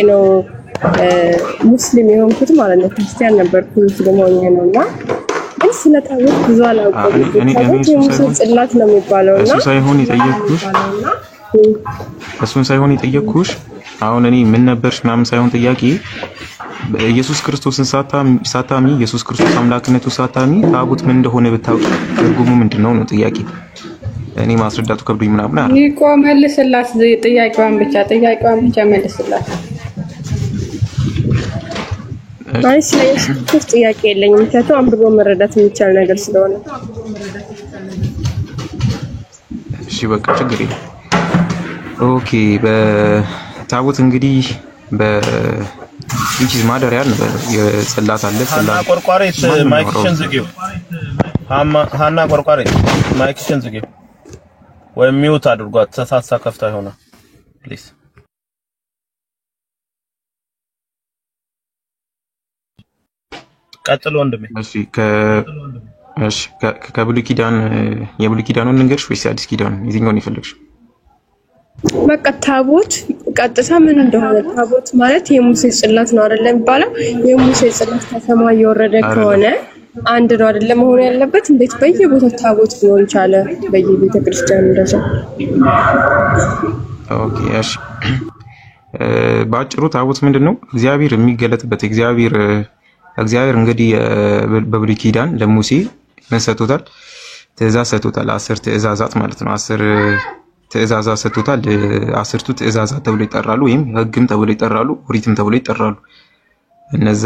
ነው ሙስሊም የሆንኩት ማለት ነው። ክርስቲያን ነበርኩ ሙስሊም ሆኜ ነውና ግን ስለታወቅ ብዙ አላውቅም። የሙሴ ጽላት ነው የሚባለውና እሱን ሳይሆን የጠየቅኩሽ አሁን እኔ ምን ነበርሽ ምናምን ሳይሆን ጥያቄ ኢየሱስ ክርስቶስን ሳታሚ ኢየሱስ ክርስቶስ አምላክነቱ ሳታሚ ታቦት ምን እንደሆነ ብታውቂ ትርጉሙ ምንድነው ነው ጥያቄ። እኔ ማስረዳቱ ከብዶኝ ምናምን አይደል። ይቆ መልስላት ጥያቄዋን ብቻ መልስላት። አይስ ለኢየሱስ ጥያቄ የለኝም። ምክንያቱም አንብቦ መረዳት የሚቻል ነገር ስለሆነ። እሺ በቃ ችግር የለም። ኦኬ በታቦት እንግዲህ which is ማደሪያ ነው የጽላት አለ ጽላት ቆርቋሪት ማይክሽን ዝጊው ሃና ቆርቋሪት ማይክሽን ዝጊው ወይ ሚውት አድርጓት ተሳሳ ከፍታ ይሆናል ፕሊዝ ቀጥሎ ወንድሜ እሺ ከብሉይ ኪዳን የብሉይ ኪዳኑን ልንገርሽ ወይስ አዲስ ኪዳን የትኛውን ይፈልግሽ? በቃ ታቦት ቀጥታ ምን እንደሆነ ታቦት ማለት የሙሴ ጽላት ነው አይደል የሚባለው? የሙሴ ጽላት ከሰማይ የወረደ ከሆነ አንድ ነው አይደል መሆን ያለበት? እንዴት በየቦታው ታቦት ሊሆን ቻለ? በየቤተ ክርስቲያኑ እንደዛ። ኦኬ እሺ ባጭሩ ታቦት ምንድነው? እግዚአብሔር የሚገለጥበት እግዚአብሔር እንግዲህ በብሉይ ኪዳን ለሙሴ ምን ሰጥቶታል? ትእዛዝ ሰጥቶታል። 10 ትእዛዛት ማለት ነው። 10 ትእዛዛት ሰጥቶታል። 10ቱ ትእዛዛት ተብሎ ይጠራሉ ወይም ህግም ተብሎ ይጠራሉ፣ ኦሪትም ተብሎ ይጠራሉ። እነዛ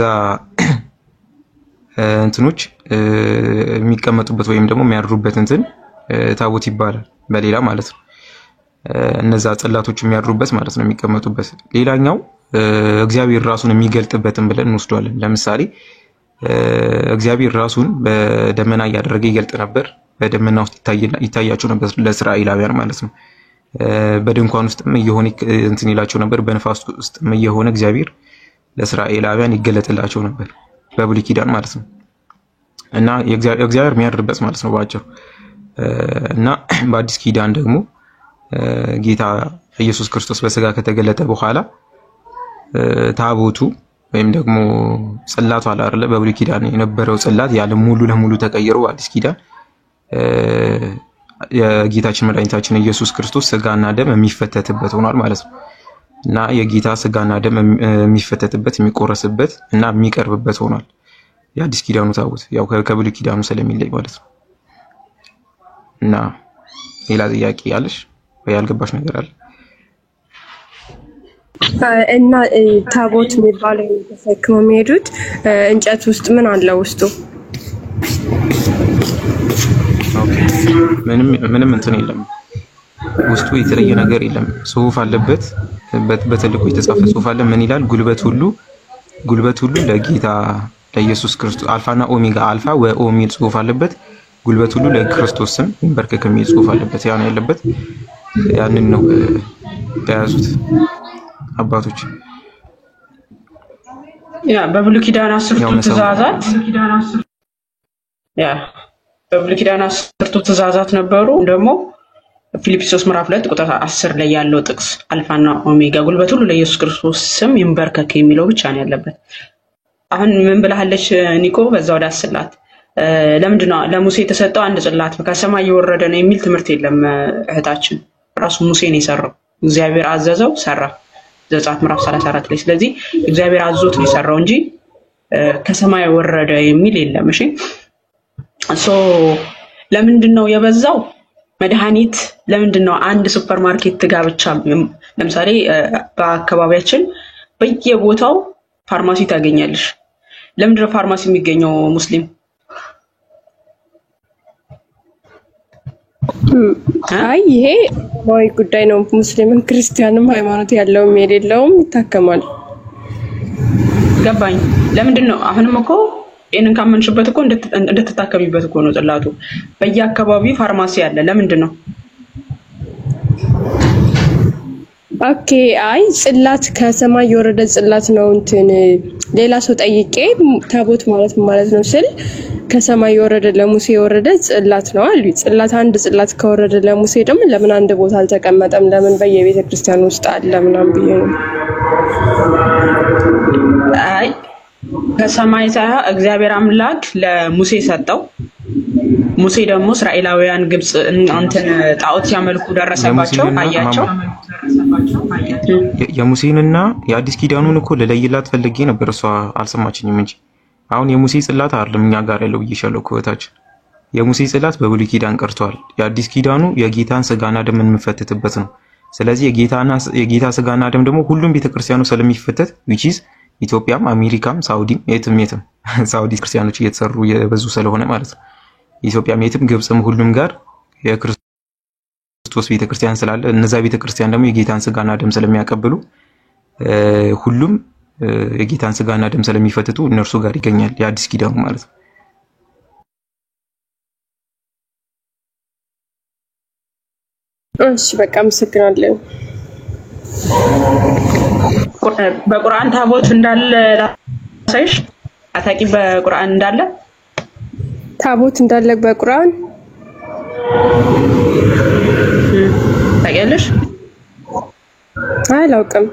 እንትኖች የሚቀመጡበት ወይም ደግሞ የሚያድሩበት እንትን ታቦት ይባላል በሌላ ማለት ነው። እነዛ ጽላቶች የሚያድሩበት ማለት ነው የሚቀመጡበት። ሌላኛው እግዚአብሔር ራሱን የሚገልጥበትን ብለን እንወስዷለን። ለምሳሌ እግዚአብሔር ራሱን በደመና ያደረገ ይገልጥ ነበር። በደመና ውስጥ ይታያቸው ነበር ለእስራኤላውያን ማለት ነው። በድንኳን ውስጥም እየሆነ እንትን ይላቸው ነበር። በነፋስ ውስጥም እየሆነ እግዚአብሔር ለእስራኤላውያን ይገለጥላቸው ነበር በብሉይ ኪዳን ማለት ነው። እና እግዚአብሔር የሚያድርበት ማለት ነው ባጭሩ። እና በአዲስ ኪዳን ደግሞ ጌታ ኢየሱስ ክርስቶስ በስጋ ከተገለጠ በኋላ ታቦቱ ወይም ደግሞ ጽላቱ አለ አይደለ? በብሉይ ኪዳን የነበረው ጽላት ያለ ሙሉ ለሙሉ ተቀይሮ በአዲስ ኪዳን የጌታችን መድኃኒታችን ኢየሱስ ክርስቶስ ስጋና ደም የሚፈተትበት ሆኗል ማለት ነው። እና የጌታ ስጋና ደም የሚፈተትበት የሚቆረስበት እና የሚቀርብበት ሆኗል የአዲስ ኪዳኑ ታቦት ያው ከብሉይ ኪዳኑ ስለሚለይ ማለት ነው። እና ሌላ ጥያቄ ያለሽ ወይ ያልገባሽ ነገር አለ? እና ታቦት የሚባለው ተሸክመው የሚሄዱት እንጨት ውስጥ ምን አለ ውስጡ? ምንም እንትን የለም ውስጡ የተለየ ነገር የለም። ጽሁፍ አለበት በትልቁ የተጻፈ ጽሁፍ አለ። ምን ይላል? ጉልበት ሁሉ ለጌታ ለኢየሱስ ክርስቶስ አልፋና ኦሜጋ አልፋ ወኦሜጋ ጽሁፍ አለበት። ጉልበት ሁሉ ለክርስቶስ ስም ይንበርከክ የሚል ጽሁፍ አለበት። ያን ያለበት ያንን ነው ያዙት አባቶች። ያ በብሉይ ኪዳን 10ቱ ትእዛዛት በብሉይ ኪዳን 10ቱ ትእዛዛት ነበሩ። ደግሞ ፊልጵስዩስ ምዕራፍ 2 ቁጥር 10 ላይ ያለው ጥቅስ አልፋና ኦሜጋ ጉልበት ሁሉ ለኢየሱስ ክርስቶስ ስም ይንበርከክ የሚለው ብቻ ነው ያለበት። አሁን ምን ብለሃለች ኒኮ? በዛው ዳስላት ለምንድን ነው ለሙሴ የተሰጠው አንድ ጽላት ከሰማይ የወረደ ነው የሚል ትምህርት የለም እህታችን። ራሱ ሙሴ ነው የሰራው። እግዚአብሔር አዘዘው ሰራ። ዘጸአት ምዕራፍ 34 ላይ። ስለዚህ እግዚአብሔር አዞት ነው የሰራው እንጂ ከሰማይ ወረደ የሚል የለም። እሺ ለምንድን ነው የበዛው? መድኃኒት ለምንድን ነው አንድ ሱፐርማርኬት ጋር ብቻ? ለምሳሌ በአካባቢያችን በየቦታው ፋርማሲ ታገኛለሽ። ለምንድን ነው ፋርማሲ የሚገኘው ሙስሊም? አይ ይሄ ወይ ጉዳይ ነው። ሙስሊምም ክርስቲያንም ሃይማኖት ያለውም የሌለውም ይታከማል። ገባኝ። ለምንድን ነው አሁንም እኮ ይሄንን ካመንሽበት እኮ እንድትታከሚበት እኮ ነው ጽላቱ። በየአካባቢው ፋርማሲ አለ። ለምንድን ነው? ኦኬ አይ ጽላት ከሰማይ የወረደ ጽላት ነው እንትን ሌላ ሰው ጠይቄ ታቦት ማለት ነው ስል ከሰማይ የወረደ ለሙሴ የወረደ ጽላት ነው አሉ። ጽላት አንድ ጽላት ከወረደ ለሙሴ ደግሞ ለምን አንድ ቦታ አልተቀመጠም? ለምን በየቤተ ክርስቲያኑ ውስጥ አለ ምናምን ብዬ ነው። አይ ከሰማይ ሳይሆን እግዚአብሔር አምላክ ለሙሴ ሰጠው። ሙሴ ደግሞ እስራኤላውያን ግብጽ እንትን ጣዖት ሲያመልኩ ደረሰባቸው አያቸው። የሙሴንና የአዲስ ኪዳኑን እኮ ለለይላት ፈልጌ ነበር፣ እሷ አልሰማችኝም እንጂ አሁን የሙሴ ጽላት አይደለም እኛ ጋር ያለው ብዬሻለሁ እኮ እህታች። የሙሴ ጽላት በብሉይ ኪዳን ቀርቷል። የአዲስ ኪዳኑ የጌታን ስጋና ደም የምንፈትትበት ነው። ስለዚህ የጌታ ስጋና ደም ደግሞ ሁሉም ቤተክርስቲያኑ ስለሚፈተት which is ኢትዮጵያም አሜሪካም ሳውዲም የትም ሳውዲ ክርስቲያኖች እየተሰሩ የበዙ ስለሆነ ማለት ነው። ኢትዮጵያም የትም ግብጽም ሁሉም ጋር የክርስቶስ ቤተክርስቲያን ስላለ እነዛ ቤተክርስቲያን ደግሞ የጌታን ስጋና ደም ስለሚያቀብሉ ሁሉም የጌታን ስጋና ደም ስለሚፈትቱ እነርሱ ጋር ይገኛል የአዲስ ኪዳኑ ማለት ነው። እሺ በቃ አመሰግናለሁ። በቁርአን ታቦት እንዳለ ላሳይሽ። አታቂ በቁርአን እንዳለ ታቦት እንዳለ በቁርአን ታውቂያለሽ? አላውቅም።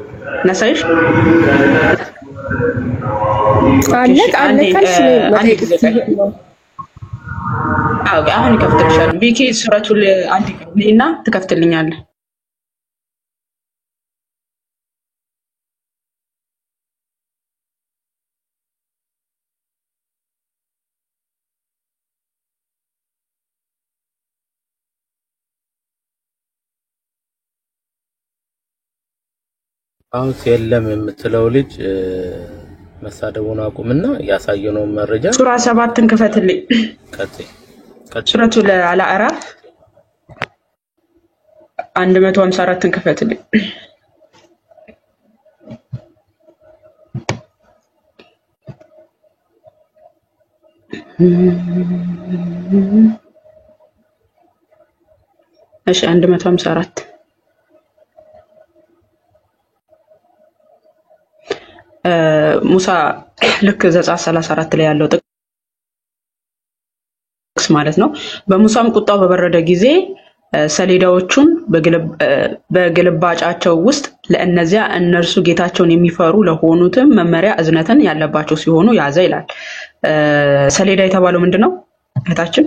ላሳይሽ። አለ ካልሽ አሁን ይከፍትልሻል። ቢኬ ሱረቱል አንድ እና ትከፍትልኛለህ። አሁን የለም የምትለው ልጅ መሳደቡን አቁምና ያሳየነው መረጃ ሱራ 7ን ክፈትልኝ። ቀጥይ ሱረቱል አልአዕራፍ 154ን ክፈትልኝ። እሺ 154 ሙሳ ልክ ዘጸአት 34 ላይ ያለው ጥቅስ ማለት ነው። በሙሳም ቁጣው በበረደ ጊዜ ሰሌዳዎቹን በግልባጫቸው ውስጥ ለእነዚያ እነርሱ ጌታቸውን የሚፈሩ ለሆኑትም መመሪያ እዝነትን ያለባቸው ሲሆኑ ያዘ ይላል። ሰሌዳ የተባለው ምንድነው እህታችን?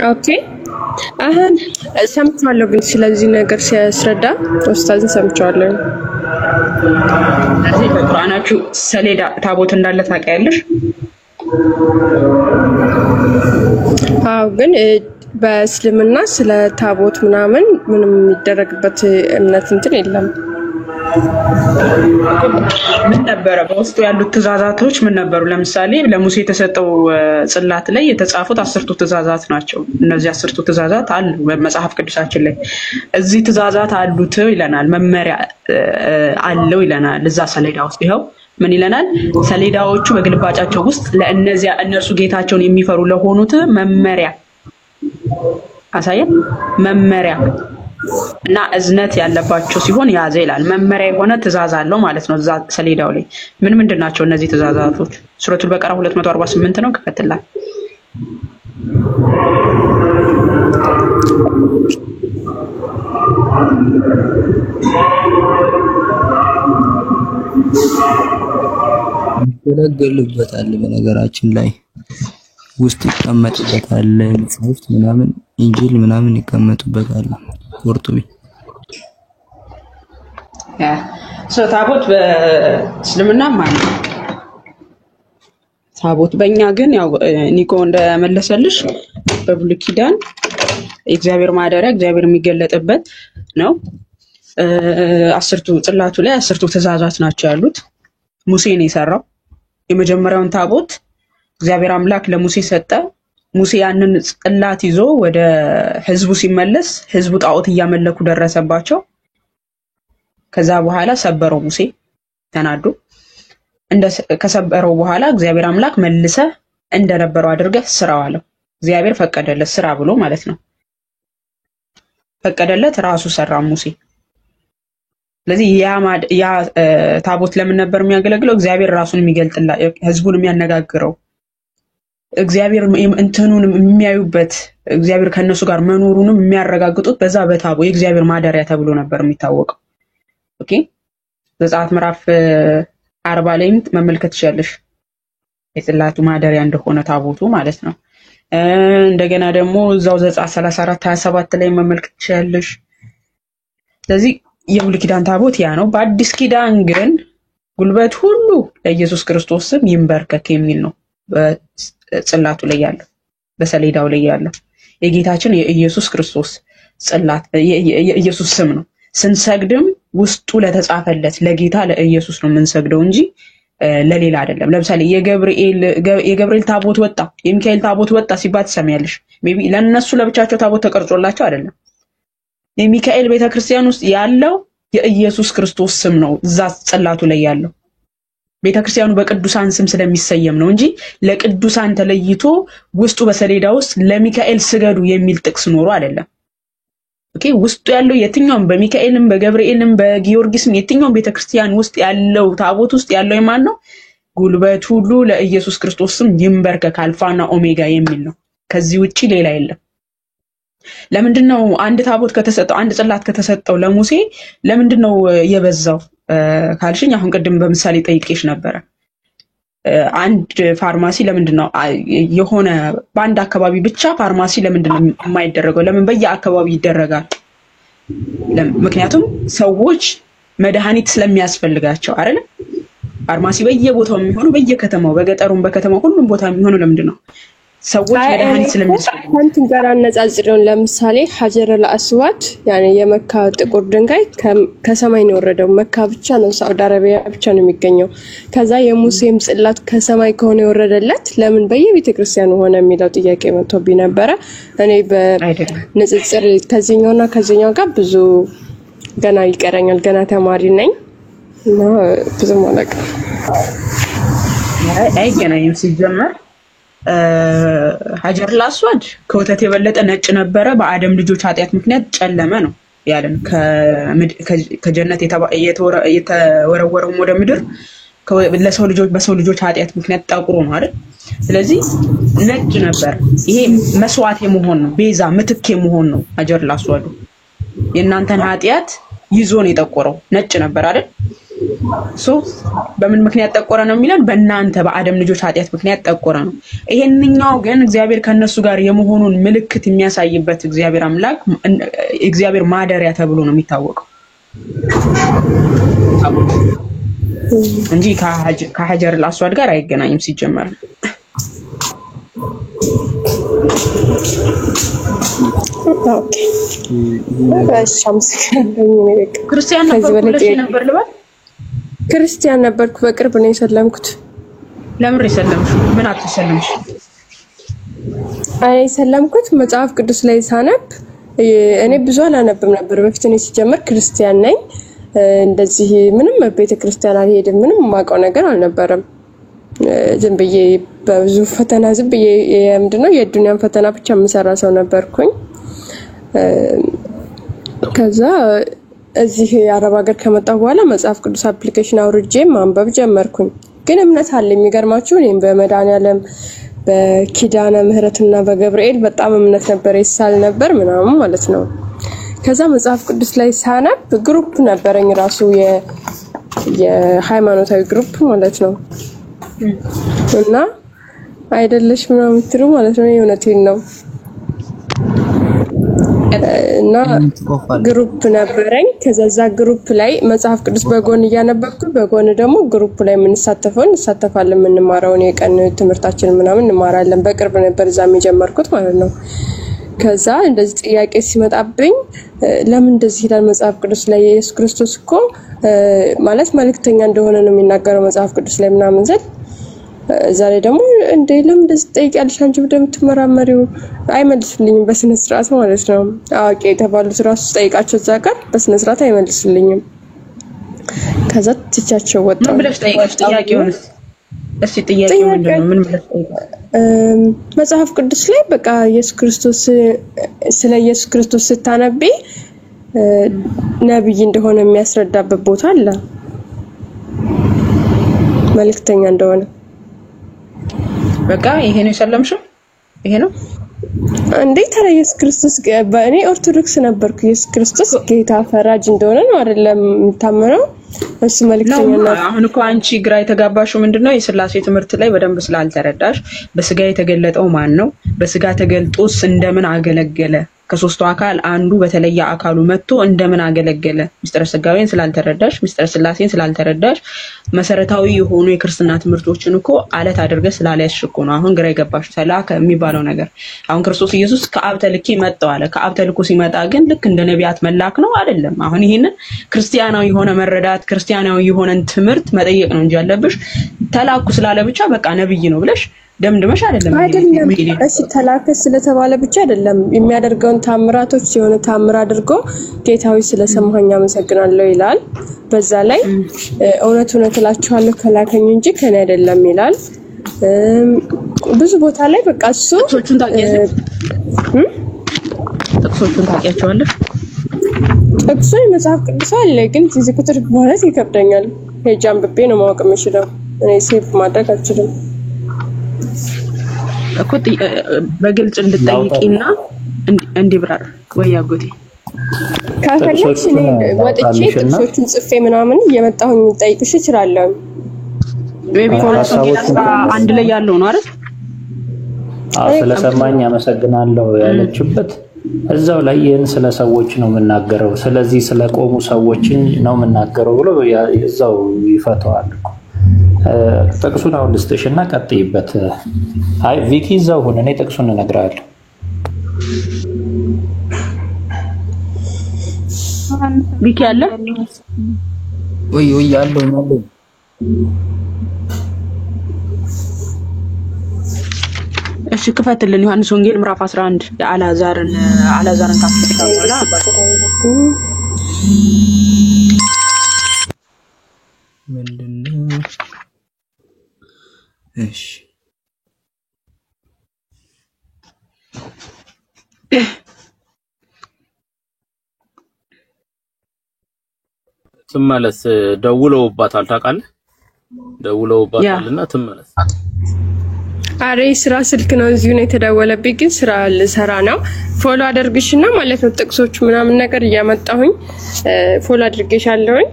ኦኬ ሰምቻለሁ፣ ግን ስለዚህ ነገር ሲያስረዳ ኡስታዝን ሰምቻለሁ። ስለዚህ በቁርአናችሁ ሰሌዳ ታቦት እንዳለ ታውቂያለሽ? አዎ፣ ግን በእስልምና ስለ ታቦት ምናምን ምንም የሚደረግበት እምነት እንትን የለም። ምን ነበረ በውስጡ ያሉት ትእዛዛቶች ምን ነበሩ? ለምሳሌ ለሙሴ የተሰጠው ጽላት ላይ የተጻፉት 10ቱ ትእዛዛት ናቸው። እነዚህ 10ቱ ትእዛዛት አሉ በመጽሐፍ ቅዱሳችን ላይ። እዚህ ትእዛዛት አሉት ይለናል፣ መመሪያ አለው ይለናል። እዛ ሰሌዳ ውስጥ ይኸው ምን ይለናል? ሰሌዳዎቹ በግልባጫቸው ውስጥ ለእነዚያ እነርሱ ጌታቸውን የሚፈሩ ለሆኑት መመሪያ አሳየን። መመሪያ እና እዝነት ያለባቸው ሲሆን ያዘ ይላል። መመሪያ የሆነ ትእዛዝ አለው ማለት ነው። እዛ ሰሌዳው ላይ ምንድን ናቸው እነዚህ ትእዛዛቶች? ሱረቱል በቀራ 248 ነው። ከፈትላ ይገለገልበታል። በነገራችን ላይ ውስጥ ይቀመጥበታል። መጽሐፍት ምናምን ኢንጂል ምናምን ይቀመጡበታል። ቁርጡቢ ታቦት በእስልምና ማለት ነው። ታቦት በእኛ ግን ያው ኒኮ እንደመለሰልሽ በብሉይ ኪዳን የእግዚአብሔር ማደሪያ እግዚአብሔር የሚገለጥበት ነው። 10ቱ ጽላቱ ላይ 10ቱ ትእዛዛት ናቸው ያሉት። ሙሴ ነው የሰራው። የመጀመሪያውን ታቦት እግዚአብሔር አምላክ ለሙሴ ሰጠ። ሙሴ ያንን ጽላት ይዞ ወደ ህዝቡ ሲመለስ ህዝቡ ጣዖት እያመለኩ ደረሰባቸው። ከዛ በኋላ ሰበረው። ሙሴ ተናዶ ከሰበረው በኋላ እግዚአብሔር አምላክ መልሰ እንደነበረው አድርገህ ስራው አለው። እግዚአብሔር ፈቀደለት ስራ ብሎ ማለት ነው። ፈቀደለት፣ ራሱ ሰራ ሙሴ። ስለዚህ ያ ታቦት ለምን ነበር የሚያገለግለው? እግዚአብሔር ራሱን የሚገልጥላ ህዝቡን የሚያነጋግረው እግዚአብሔር እንትኑን የሚያዩበት እግዚአብሔር ከነሱ ጋር መኖሩንም የሚያረጋግጡት በዛ በታቦ የእግዚአብሔር ማደሪያ ተብሎ ነበር የሚታወቀው። ኦኬ ዘጸአት ምዕራፍ 40 ላይም መመልከት ይችላልሽ የጽላቱ ማደሪያ እንደሆነ ታቦቱ ማለት ነው። እንደገና ደግሞ እዛው ዘጸአት 34 27 ላይ መመልከት ይችላልሽ። ስለዚህ የብሉይ ኪዳን ታቦት ያ ነው። በአዲስ ኪዳን ግን ጉልበት ሁሉ ለኢየሱስ ክርስቶስ ስም ይንበርከክ የሚል ነው። በጽላቱ ላይ ያለው በሰሌዳው ላይ ያለው የጌታችን የኢየሱስ ክርስቶስ ጽላት የኢየሱስ ስም ነው። ስንሰግድም ውስጡ ለተጻፈለት ለጌታ ለኢየሱስ ነው የምንሰግደው እንጂ ለሌላ አይደለም። ለምሳሌ የገብርኤል ታቦት ወጣ የሚካኤል ታቦት ወጣ ሲባል ትሰሚያለሽ። ሜቢ ለነሱ ለብቻቸው ታቦት ተቀርጾላቸው አይደለም። የሚካኤል ቤተክርስቲያን ውስጥ ያለው የኢየሱስ ክርስቶስ ስም ነው እዛ ጽላቱ ላይ ያለው። ቤተክርስቲያኑ በቅዱሳን ስም ስለሚሰየም ነው እንጂ ለቅዱሳን ተለይቶ ውስጡ በሰሌዳ ውስጥ ለሚካኤል ስገዱ የሚል ጥቅስ ኖሮ አይደለም። ኦኬ ውስጡ ያለው የትኛውም በሚካኤልም በገብርኤልም በጊዮርጊስም የትኛውም ቤተክርስቲያን ውስጥ ያለው ታቦት ውስጥ ያለው የማን ነው? ጉልበት ሁሉ ለኢየሱስ ክርስቶስ ስም ይንበርከክ አልፋና ኦሜጋ የሚል ነው። ከዚህ ውጪ ሌላ የለም። ለምንድነው አንድ ታቦት ከተሰጠው አንድ ጽላት ከተሰጠው ለሙሴ ለምንድነው የበዛው ካልሽኝ አሁን ቀደም በምሳሌ ጠይቄሽ ነበር። አንድ ፋርማሲ ለምንድነው የሆነ በአንድ አካባቢ ብቻ ፋርማሲ ለምንድነው የማይደረገው? ለምን በየአካባቢው ይደረጋል? ምክንያቱም ሰዎች መድኃኒት ስለሚያስፈልጋቸው አይደል? ፋርማሲ በየቦታው የሚሆነው በየከተማው በገጠሩም በከተማው ሁሉም ቦታ የሚሆነው ለምንድነው? ሰዎች መድኃኒት ስለሚያስፈልጋቸው። አንተን ጋር አነጻጽረን ለምሳሌ ሐጀር አልአስዋድ ያኔ የመካ ጥቁር ድንጋይ ከሰማይ ነው የወረደው። መካ ብቻ ነው ሳውዲ አረቢያ ብቻ ነው የሚገኘው። ከዛ የሙሴም ጽላት ከሰማይ ከሆነ የወረደለት ለምን በየቤተክርስቲያኑ ሆነ የሚለው ጥያቄ መጥቶብኝ ነበረ። እኔ በንጽጽር ከዚህኛውና ከዚህኛው ጋር ብዙ ገና ይቀረኛል። ገና ተማሪ ነኝ እና ብዙ ማለት አይገናኝም ሲጀመር ሐጀር አልአስዋድ ከወተት የበለጠ ነጭ ነበረ። በአደም ልጆች ኃጢያት ምክንያት ጨለመ ነው ያለን። ከጀነት የተወረወረው ወደ ምድር ለሰው ልጆች በሰው ልጆች ኃጢያት ምክንያት ጠቁሮ ነው አይደል? ስለዚህ ነጭ ነበር። ይሄ መስዋዕት የመሆን ነው፣ ቤዛ ምትክ የመሆን ነው። ሐጀር አልአስዋዱ የእናንተን ኃጢያት ይዞ ነው የጠቆረው። ነጭ ነበር አይደል? በምን ምክንያት ጠቆረ ነው የሚለን? በእናንተ በአደም ልጆች ኃጢያት ምክንያት ጠቆረ ነው። ይሄንኛው ግን እግዚአብሔር ከነሱ ጋር የመሆኑን ምልክት የሚያሳይበት እግዚአብሔር አምላክ እግዚአብሔር ማደሪያ ተብሎ ነው የሚታወቀው እንጂ ከሐጀር አልአስዋድ ጋር አይገናኝም ሲጀመር። ክርስቲያን ነበር ልበል? ክርስቲያን ነበርኩ። በቅርብ ነው የሰለምኩት። ለምን የሰለምሽ? ምን አትሰለምሽ? አይ ሰለምኩት መጽሐፍ ቅዱስ ላይ ሳነብ እኔ ብዙ አላነብም ነበር በፊት። እኔ ሲጀመር ክርስቲያን ነኝ። እንደዚህ ምንም ቤተክርስቲያን አልሄድም። ምንም የማውቀው ነገር አልነበረም። ዝም ብዬ በብዙ ፈተና ዝም ብዬ ምንድነው የዱንያን ፈተና ብቻ የምሰራ ሰው ነበርኩኝ። ከዛ እዚህ አረብ ሀገር ከመጣሁ በኋላ መጽሐፍ ቅዱስ አፕሊኬሽን አውርጄ ማንበብ ጀመርኩኝ። ግን እምነት አለ የሚገርማችሁ። እኔም በመድኃኒዓለም በኪዳነ ምህረትና በገብርኤል በጣም እምነት ነበር፣ ይሳል ነበር ምናምን ማለት ነው። ከዛ መጽሐፍ ቅዱስ ላይ ሳነብ ግሩፕ ነበረኝ ራሱ የሃይማኖታዊ ግሩፕ ማለት ነው። እና አይደለሽ ምናምን ትሩ ማለት ነው። የእውነቴን ነው። እና ግሩፕ ነበረኝ። ከዛ ግሩፕ ላይ መጽሐፍ ቅዱስ በጎን እያነበብኩ በጎን ደግሞ ግሩፕ ላይ እንሳተፋለን። የምንማረውን የቀን ትምህርታችን ምናምን እንማራለን። በቅርብ ነበር እዛም የጀመርኩት ማለት ነው። ከዛ እንደዚህ ጥያቄ ሲመጣብኝ ለምን እንደዚህ ይላል መጽሐፍ ቅዱስ ላይ? ኢየሱስ ክርስቶስ እኮ ማለት መልእክተኛ እንደሆነ ነው የሚናገረው መጽሐፍ ቅዱስ ላይ ምናምን ዘል ዛሬ ደግሞ ለምን እንደዚህ ጠይቂያለሽ አንቺ እንደምትመራመሪው? አይመልሱልኝም በስነ ስርዓት ማለት ነው። አዋቂ የተባሉት ራሱ ጠይቃቸው እዛ ጋር በስነ ስርዓት አይመልሱልኝም። ከዛ ትቻቸው ወጣሁ። ምን ብለሽ ጠይቃሽ? ጥያቄውንስ እስቲ ጥያቄው ምንድነው? ምን ብለሽ ጠይቃሽ? መጽሐፍ ቅዱስ ላይ በቃ ኢየሱስ ክርስቶስ ስለ ኢየሱስ ክርስቶስ ስታነቢ ነብይ እንደሆነ የሚያስረዳበት ቦታ አለ መልእክተኛ እንደሆነ በቃ ይሄ ነው የሰለምሽው ይሄ ነው እንዴት ታዲያ ኢየሱስ ክርስቶስ በእኔ ኦርቶዶክስ ነበርኩ ኢየሱስ ክርስቶስ ጌታ ፈራጅ እንደሆነ ነው አይደለም የምታመነው እሱ መልእክተኛ ነው አሁን እኮ አንቺ ግራ የተጋባሽው ምንድነው የሥላሴ ትምህርት ላይ በደንብ ስላልተረዳሽ በስጋ የተገለጠው ማን ነው በስጋ ተገልጦስ እንደምን አገለገለ ከሶስቱ አካል አንዱ በተለየ አካሉ መጥቶ እንደምን አገለገለ ሚስጥረ ስጋዌን ስላልተረዳሽ ሚስጥረ ሥላሴን ስላልተረዳሽ መሰረታዊ የሆኑ የክርስትና ትምህርቶችን እኮ አለት አድርገ ስላልያዝሽኮ ነው አሁን ግራ የገባሽ ተላከ የሚባለው ነገር አሁን ክርስቶስ ኢየሱስ ከአብ ተልኬ መጣው አለ ከአብ ተልኮ ሲመጣ ግን ልክ እንደ ነቢያት መላክ ነው አይደለም አሁን ይሄንን ክርስቲያናዊ የሆነ መረዳት ክርስቲያናዊ የሆነን ትምህርት መጠየቅ ነው እንጂ ያለብሽ ተላኩ ስላለ ብቻ በቃ ነብይ ነው ብለሽ ደምድመሽ አይደለም እሺ ተላከ ስለተባለ ብቻ አይደለም የሚያደርገውን ታምራቶች የሆነ ታምራ አድርጎ ጌታዊ ስለሰማኸኝ አመሰግናለሁ ይላል በዛ ላይ እውነት እላችኋለሁ ከላከኝ እንጂ ከኔ አይደለም ይላል ብዙ ቦታ ላይ በቃ እሱ ጥቅሶቹን ታውቂያቸዋለሽ ጥቅሱ መጽሐፍ ቅዱስ አለ ግን እዚህ ቁጥር ማለት ይከብደኛል ሄጃም በቤ ነው ማወቅ የምችለው እኔ ሴፍ ማድረግ አልችልም እኮ በግልጽ እንድትጠይቂና እንዲብራራ ወይ ያጎቴ ካፈለግሽ እኔ ወጥቼ ጥቅሶቹን ጽፌ ምናምን እየመጣሁኝ ጠይቅሽ እችላለሁ ሜቢ ኮንሰፕት አንድ ላይ ያለው ነው አይደል ስለሰማኝ አመሰግናለሁ ያለችበት እዛው ላይ ይሄን ስለ ሰዎች ነው የምናገረው ስለዚህ ስለቆሙ ሰዎችን ነው የምናገረው ብሎ እዛው ይፈታዋል ጥቅሱን አሁን ልስጥሽና ቀጥይበት አይ ቪኪ እዛው ሆነ እኔ ጥቅሱን እነግራለሁ ቪኪ አለ ወይ ያለው እሺ ክፈትልን ዮሐንስ ወንጌል ምዕራፍ 11 የአላዛርን ካፍተውላ ምንድነው እሺ ትመለስ ደውለውባታል ታውቃለህ ደውለውባታልና ትመለስ አሬ ስራ ስልክ ነው እዚሁ ነው የተደወለብኝ ግን ስራ ልሰራ ነው ፎሎ አድርግሽና ማለት ነው ጥቅሶች ምናምን ነገር እያመጣሁኝ ፎሎ አድርጌሻለሁኝ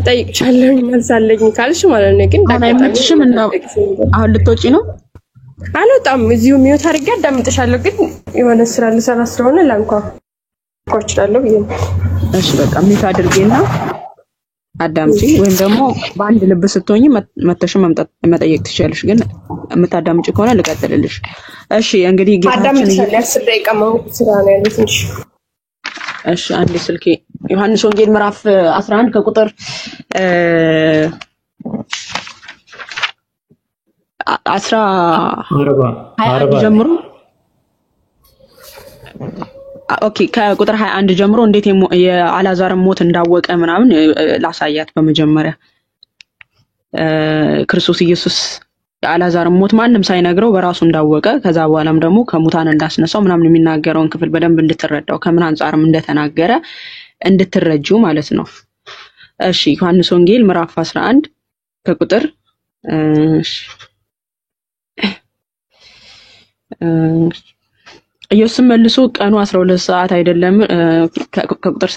ጠይቅቻለሁኝ መልሳለኝ ካልሽ ማለት ነው ግን አይመችሽም እና አሁን ልትወጪ ነው አልወጣም እዚሁ ሚውት አድርጌ አዳምጥሻለሁ ግን የሆነ ስራ ልሰራ ስለሆነ ላንኳኳችላለሁ ይሄ እሺ በቃ ሚውት አድርጌና አዳምጪ ወይም ደግሞ በአንድ ልብ ስትሆኚ መተሽ መጠየቅ ትችያለሽ ግን የምታዳምጪ ከሆነ ልቀጥልልሽ እሺ እንግዲህ ጌታችን 10 ደቂቃ ነው ስራ ነው ያለው ትንሽ እሺ አንድ ስልኬ ዮሐንስ ወንጌል ምዕራፍ 11 ከቁጥር 20 ጀምሮ ኦኬ ከቁጥር 21 ጀምሮ እንዴት የአላዛርን ሞት እንዳወቀ ምናምን ላሳያት በመጀመሪያ ክርስቶስ ኢየሱስ የአላዛርን ሞት ማንንም ሳይነግረው በራሱ እንዳወቀ ከዛ በኋላም ደግሞ ከሙታን እንዳስነሳው ምናምን የሚናገረውን ክፍል በደንብ እንድትረዳው ከምን አንፃርም እንደተናገረ እንድትረጂው ማለት ነው እሺ ዮሐንስ ወንጌል ምዕራፍ 11 ከቁጥር ኢየሱስ መልሶ ቀኑ 12 ሰዓት አይደለም ከቁጥር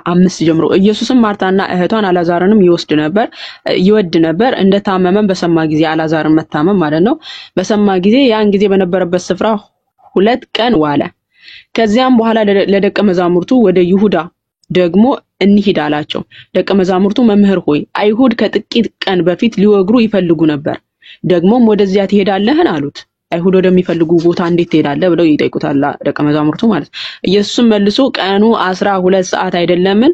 5 ጀምሮ ኢየሱስም ማርታና እህቷን አላዛርንም ይወድ ነበር እንደታመመም በሰማ ጊዜ አላዛርን መታመም ማለት ነው በሰማ ጊዜ ያን ጊዜ በነበረበት ስፍራ 2 ቀን ዋለ ከዚያም በኋላ ለደቀ መዛሙርቱ ወደ ይሁዳ ደግሞ እንሂድ አላቸው ደቀ መዛሙርቱ መምህር ሆይ አይሁድ ከጥቂት ቀን በፊት ሊወግሩ ይፈልጉ ነበር ደግሞም ወደዚያ ትሄዳለህን አሉት አይሁድ ወደሚፈልጉ ቦታ እንዴት ትሄዳለህ ብለው ይጠይቁታል ደቀ መዛሙርቱ ማለት ኢየሱስም መልሶ ቀኑ 12 ሰዓት አይደለምን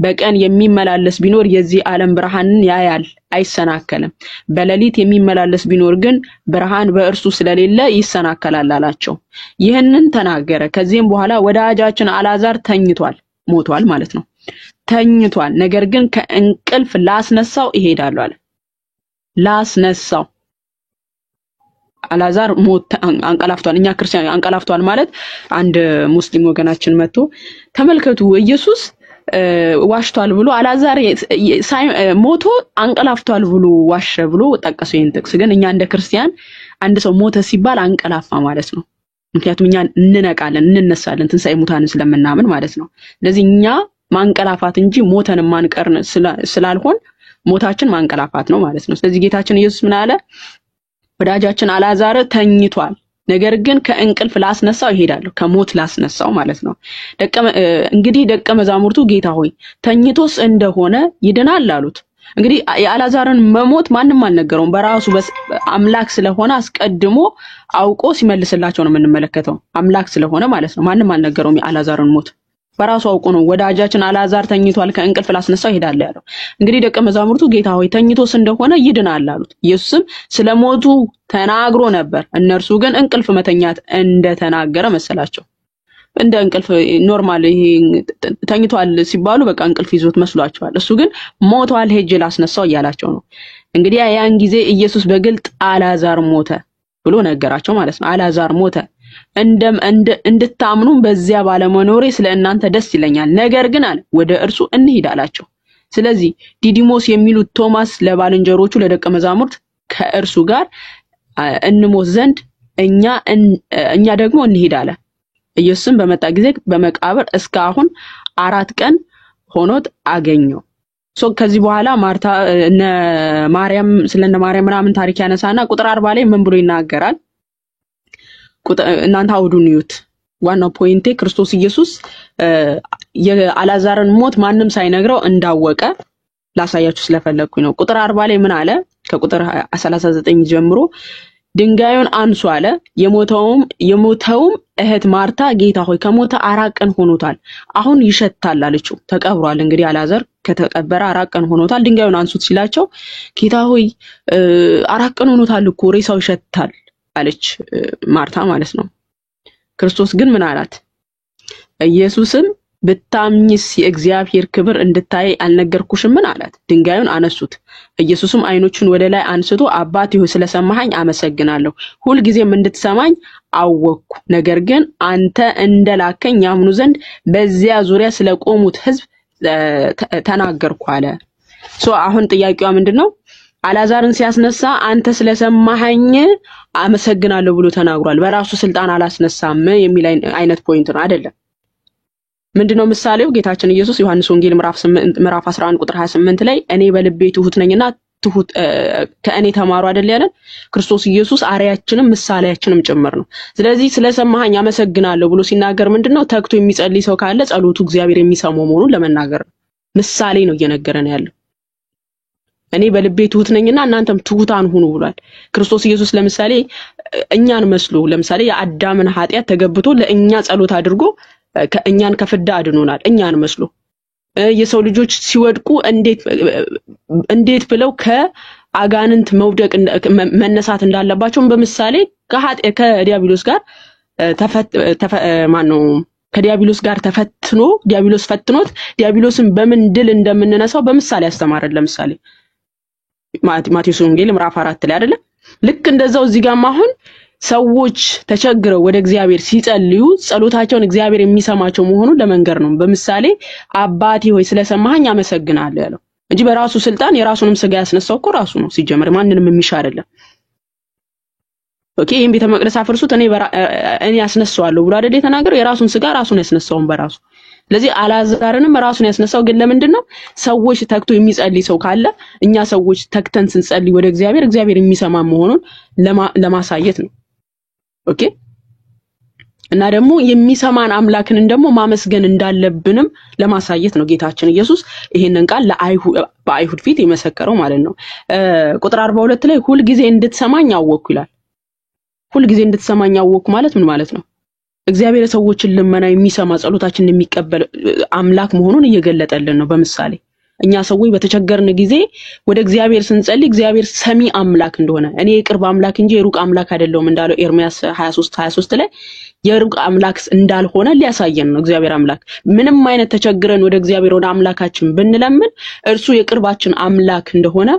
በቀን የሚመላለስ ቢኖር የዚህ ዓለም ብርሃንን ያያል አይሰናከልም በሌሊት የሚመላለስ ቢኖር ግን ብርሃን በእርሱ ስለሌለ ይሰናከላል አላቸው ይህንን ተናገረ ከዚህም በኋላ ወዳጃችን አላዛር ሞቷል ማለት ነው ተኝቷል ነገር ግን ከእንቅልፍ ላስነሳው ይሄዳል አለ ላስነሳው አላዛር ሞት አንቀላፍቷል እኛ ክርስቲያን አንቀላፍቷል ማለት አንድ ሙስሊም ወገናችን መጥቶ ተመልከቱ ኢየሱስ ዋሽቷል ብሎ አላዛር ሞቶ አንቀላፍቷል ብሎ ዋሸ ብሎ ጠቀሰው። ይሄን ጥቅስ ግን እኛ እንደ ክርስቲያን አንድ ሰው ሞተ ሲባል አንቀላፋ ማለት ነው። ምክንያቱም እኛ እንነቃለን እንነሳለን ትንሣኤ ሙታንን ስለምናምን ማለት ነው። ስለዚህ እኛ ማንቀላፋት እንጂ ሞተን ማንቀርን ስላልሆን ሞታችን ማንቀላፋት ነው ማለት ነው። ስለዚህ ጌታችን ኢየሱስ ምን አለ? ወዳጃችን አላዛር ተኝቷል፣ ነገር ግን ከእንቅልፍ ላስነሳው ይሄዳለሁ፣ ከሞት ላስነሳው ማለት ነው። እንግዲህ ደቀ መዛሙርቱ ጌታ ሆይ ተኝቶስ እንደሆነ ይድናል አሉት። እንግዲህ የአላዛርን መሞት ማንንም አልነገረውም። በራሱ አምላክ ስለሆነ አስቀድሞ አውቆ ሲመልስላቸው ነው የምንመለከተው። አምላክ ስለሆነ ማለት ነው። ማንንም አልነገረውም የአላዛርን ሞት። በራሱ አውቆ ነው ወዳጃችን አላዛር ተኝቷል ከእንቅልፍ ላስነሳው ይሄዳል ያለው። እንግዲህ ደቀ መዛሙርቱ ጌታ ሆይ ተኝቶስ እንደሆነ ይድናል አሉት። ኢየሱስም ስለሞቱ ተናግሮ ነበር፣ እነርሱ ግን እንቅልፍ መተኛት እንደተናገረ መሰላቸው። እንደ እንቅልፍ ኖርማል ይሄ ተኝቷል ሲባሉ በቃ እንቅልፍ ይዞት መስሏቸዋል። እሱ ግን ሞቷል ሄጄ ላስነሳው እያላቸው ነው። እንግዲህ ያን ጊዜ ኢየሱስ በግልጥ አላዛር ሞተ ብሎ ነገራቸው ማለት ነው። አላዛር ሞተ እንድታምኑ በዚያ ባለመኖሬ ስለእናንተ ደስ ይለኛል፣ ነገር ግን አለ ወደ እርሱ እንሂድ አላቸው። ስለዚህ ዲዲሞስ የሚሉት ቶማስ ለባልንጀሮቹ ለደቀ መዛሙርት ከእርሱ ጋር እንሞት ዘንድ እኛ ደግሞ እንሂድ አለ። ኢየሱስም በመጣ ጊዜ በመቃብር እስካሁን 4 ቀን ሆኖት አገኘው። ከዚህ በኋላ ማርታ እነ ማርያም ስለነ ማርያም ምናምን ታሪክ ያነሳና ቁጥር 40 ላይ ምን ብሎ ይናገራል? እናንተ አውዱን ይዩት። ዋናው ፖይንቴ ክርስቶስ ኢየሱስ የአላዛርን ሞት ማንንም ሳይነግረው እንዳወቀ ላሳያችሁ ስለፈለኩኝ ነው። ቁጥር 40 ላይ ምን አለ? ከቁጥር 39 ጀምሮ ድንጋዩን አንሱ አለ። የሞተውም እህት ማርታ ጌታ ሆይ ከሞተ 4 ቀን ሆኖታል፣ አሁን ይሸታል አለችው። ተቀብሯል። እንግዲህ አላዛር ከተቀበረ 4 ቀን ሆኖታል፣ ድንጋዩን አንሱት ሲላቸው ጌታ ሆይ 4 ቀን ሆኖታል እኮ ሬሳው ይሸታል አለች ማርታ ማለት ነው። ክርስቶስ ግን ምን አላት? ኢየሱስም ብታምኝስ የእግዚአብሔር ክብር እንድታይ አልነገርኩሽም ምን አላት? ድንጋዩን አነሱት። ኢየሱስም አይኖቹን ወደ ላይ አንስቶ አባቴ ሆይ ስለሰማኸኝ አመሰግናለሁ፣ ሁልጊዜም እንድትሰማኝ አወቅኩ። ነገር ግን አንተ እንደላከኝ ያምኑ ዘንድ በዚያ ዙሪያ ስለቆሙት ሕዝብ ተናገርኩ አለ። አሁን ጥያቄዋ ምንድነው? አላዛርን ሲያስነሳ አንተ ስለሰማኸኝ አመሰግናለሁ ብሎ ተናግሯል። በራሱ ስልጣን አላስነሳም የሚል አይነት ፖይንት ነው አይደለም። ምንድነው ምሳሌው? ጌታችን ኢየሱስ ዮሐንስ ወንጌል ምዕራፍ 11 ቁጥር 28 ላይ እኔ በልቤ ትሁት ነኝና ከእኔ ተማሩ አይደል ያለን? ክርስቶስ ኢየሱስ አርያችንም ምሳሌያችንም ጭምር ነው። ስለዚህ ስለሰማኸኝ አመሰግናለሁ ብሎ ሲናገር ምንድነው ተግቶ የሚጸልይ ሰው ካለ ጸሎቱ እግዚአብሔር የሚሰማው መሆኑን ለመናገር ምሳሌ ነው እየነገረን ያለው። እኔ በልቤ ትሁት ነኝና እናንተም ትሁታን ሁኑ ብሏል። ክርስቶስ ኢየሱስ ለምሳሌ እኛን መስሎ ለምሳሌ የአዳምን ኃጢያት ተገብቶ ለእኛ ጸሎት አድርጎ ከእኛን ከፍዳ አድኖናል። እኛን መስሎ የሰው ልጆች ሲወድቁ እንዴት ብለው ከአጋንንት መውደቅ መነሳት እንዳለባቸው በምሳሌ ከዲያብሎስ ጋር ከዲያብሎስ ጋር ተፈትኖ ዲያብሎስ ፈትኖት ዲያብሎስን በምን ድል እንደምንነሳው በምሳሌ ያስተማረን። ለምሳሌ ማቴዎስ ወንጌል ምዕራፍ 4 ላይ አይደለ? ልክ እንደዛው እዚህ ጋር አሁን ሰዎች ተቸግረው ወደ እግዚአብሔር ሲጸልዩ ጸሎታቸውን እግዚአብሔር የሚሰማቸው መሆኑን ለመንገር ነው። በምሳሌ አባቴ ሆይ ስለሰማኸኝ አመሰግናለሁ ያለው እንጂ በራሱ ስልጣን የራሱንም ስጋ ያስነሳው እኮ ራሱ ነው። ሲጀመር ማንንም የሚሻ አይደለም። ኦኬ ይሄን ቤተ መቅደስ አፍርሱት እኔ ያስነሳዋለሁ ብሎ አይደል የተናገረው? የራሱን ስጋ ራሱን ያስነሳውን በራሱ። ስለዚህ አላዛርንም ራሱን ያስነሳው ግን ለምንድነው? ሰዎች ተግቶ የሚጸልይ ሰው ካለ እኛ ሰዎች ተግተን ስንጸልይ ወደ እግዚአብሔር የሚሰማ መሆኑን ለማሳየት ነው። ኦኬ እና ደግሞ የሚሰማን አምላክን ደግሞ ማመስገን እንዳለብንም ለማሳየት ነው ጌታችን ኢየሱስ ይሄንን ቃል በአይሁድ ፊት የመሰከረው ማለት ነው። ቁጥር 42 ላይ ሁል ጊዜ እንድትሰማኝ አወቅኩ ይላል። ሁል ጊዜ እንድትሰማኝ አወቅኩ ማለት ምን ማለት ነው? እግዚአብሔር ሰዎችን ልመና የሚሰማ ጸሎታችንን የሚቀበል አምላክ መሆኑን እየገለጠልን ነው በምሳሌ። እኛ ሰዎች በተቸገርን ጊዜ ወደ እግዚአብሔር ስንጸልይ እግዚአብሔር ሰሚ አምላክ እንደሆነ እኔ የቅርብ አምላክ እንጂ የሩቅ አምላክ አይደለሁም እንዳለው ኤርሚያስ 23 ላይ የሩቅ አምላክ እንዳልሆነ ሊያሳየን ነው። እግዚአብሔር አምላክ ምንም አይነት ተቸግረን ወደ እግዚአብሔር ወደ አምላካችን ብንለምን እርሱ የቅርባችን አምላክ እንደሆነ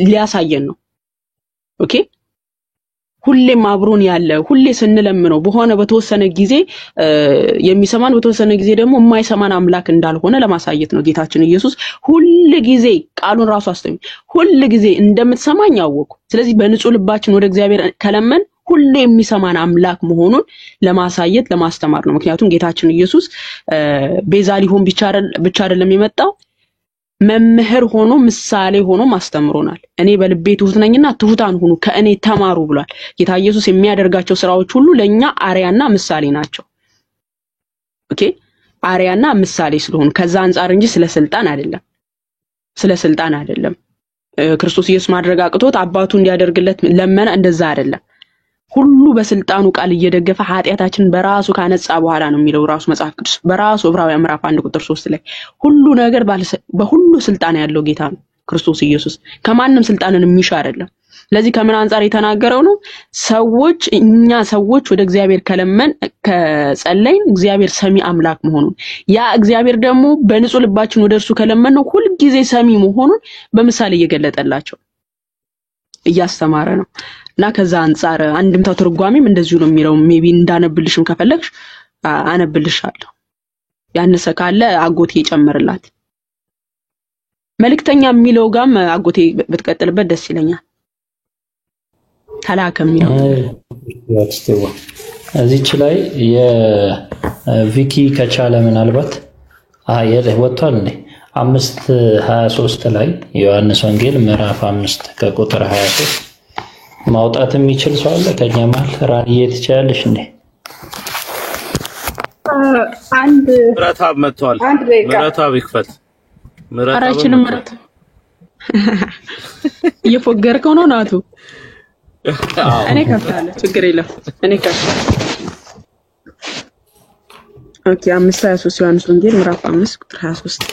ሊያሳየን ነው። ኦኬ ሁሌም አብሮን ያለ ሁሌ ስንለምነው በሆነ በተወሰነ ጊዜ የሚሰማን በተወሰነ ጊዜ ደግሞ የማይሰማን አምላክ እንዳልሆነ ለማሳየት ነው። ጌታችን ኢየሱስ ሁል ጊዜ ቃሉን ራሱ አስተምሮ ሁል ጊዜ እንደምትሰማኝ አወቁ። ስለዚህ በንጹህ ልባችን ወደ እግዚአብሔር ከለመን ሁሌ የሚሰማን አምላክ መሆኑን ለማሳየት ለማስተማር ነው። ምክንያቱም ጌታችን ኢየሱስ ቤዛ ሊሆን ብቻ አይደለም የመጣው መምህር ሆኖ ምሳሌ ሆኖ ማስተምሮናል። እኔ በልቤ ትሁት ነኝና ትሁታን ሁኑ ከእኔ ተማሩ ብሏል። ጌታ ኢየሱስ የሚያደርጋቸው ስራዎች ሁሉ ለኛ አርያና ምሳሌ ናቸው። ኦኬ አርያና ምሳሌ ስለሆኑ ከዛ አንፃር እንጂ ስለ ስልጣን አይደለም። ክርስቶስ ኢየሱስ ማድረግ አቅቶት አባቱ እንዲያደርግለት ለመነ፣ እንደዛ አይደለም። ሁሉ በስልጣኑ ቃል እየደገፈ ኃጢያታችንን በራሱ ካነጻ በኋላ ነው የሚለው ራሱ መጽሐፍ ቅዱስ በራሱ ዕብራውያን ምዕራፍ 1 ቁጥር 3 ላይ ሁሉ ነገር በሁሉ ስልጣን ያለው ጌታ ነው ክርስቶስ ኢየሱስ። ከማንም ስልጣንን የሚሻ አይደለም። ስለዚህ ከምን አንፃር የተናገረው ነው? እኛ ሰዎች ወደ እግዚአብሔር ከጸለይን እግዚአብሔር ሰሚ አምላክ መሆኑን ያ እግዚአብሔር ደግሞ በንጹህ ልባችን ወደ እርሱ ከለመን ነው ሁሉ ጊዜ ሰሚ መሆኑን በምሳሌ እየገለጠላቸው እያስተማረ ነው። እና ከዛ አንፃር አንድምታው ትርጓሜም እንደዚሁ ነው የሚለው። ሜቢ እንዳነብልሽም ከፈለግሽ አነብልሻለሁ። ያነሰ ካለ አጎቴ ይጨምርላት። መልእክተኛ የሚለው ጋም አጎቴ ብትቀጥልበት ደስ ይለኛል። ተላከ የሚለው እዚች ላይ የቪኪ ከቻለ ምናልባት ወጥቷል እንዴ 5:23 ላይ ዮሐንስ ወንጌል ምዕራፍ 5 ከቁጥር 23 ማውጣት የሚችል ሰው አለ ከኛ ማለት ራእይ ትችላለሽ እንዴ? አንድ ምዕራፍ መጥቷል። ምዕራፍ ይክፈት። አራችንም ምዕራፍ እየፎገርከው ነው ናቱ። እኔ ከፍታለሁ ችግር የለም። እኔ ከፍታለሁ። ኦኬ 5:23 ዮሐንስ ወንጌል ምዕራፍ 5 ቁጥር 23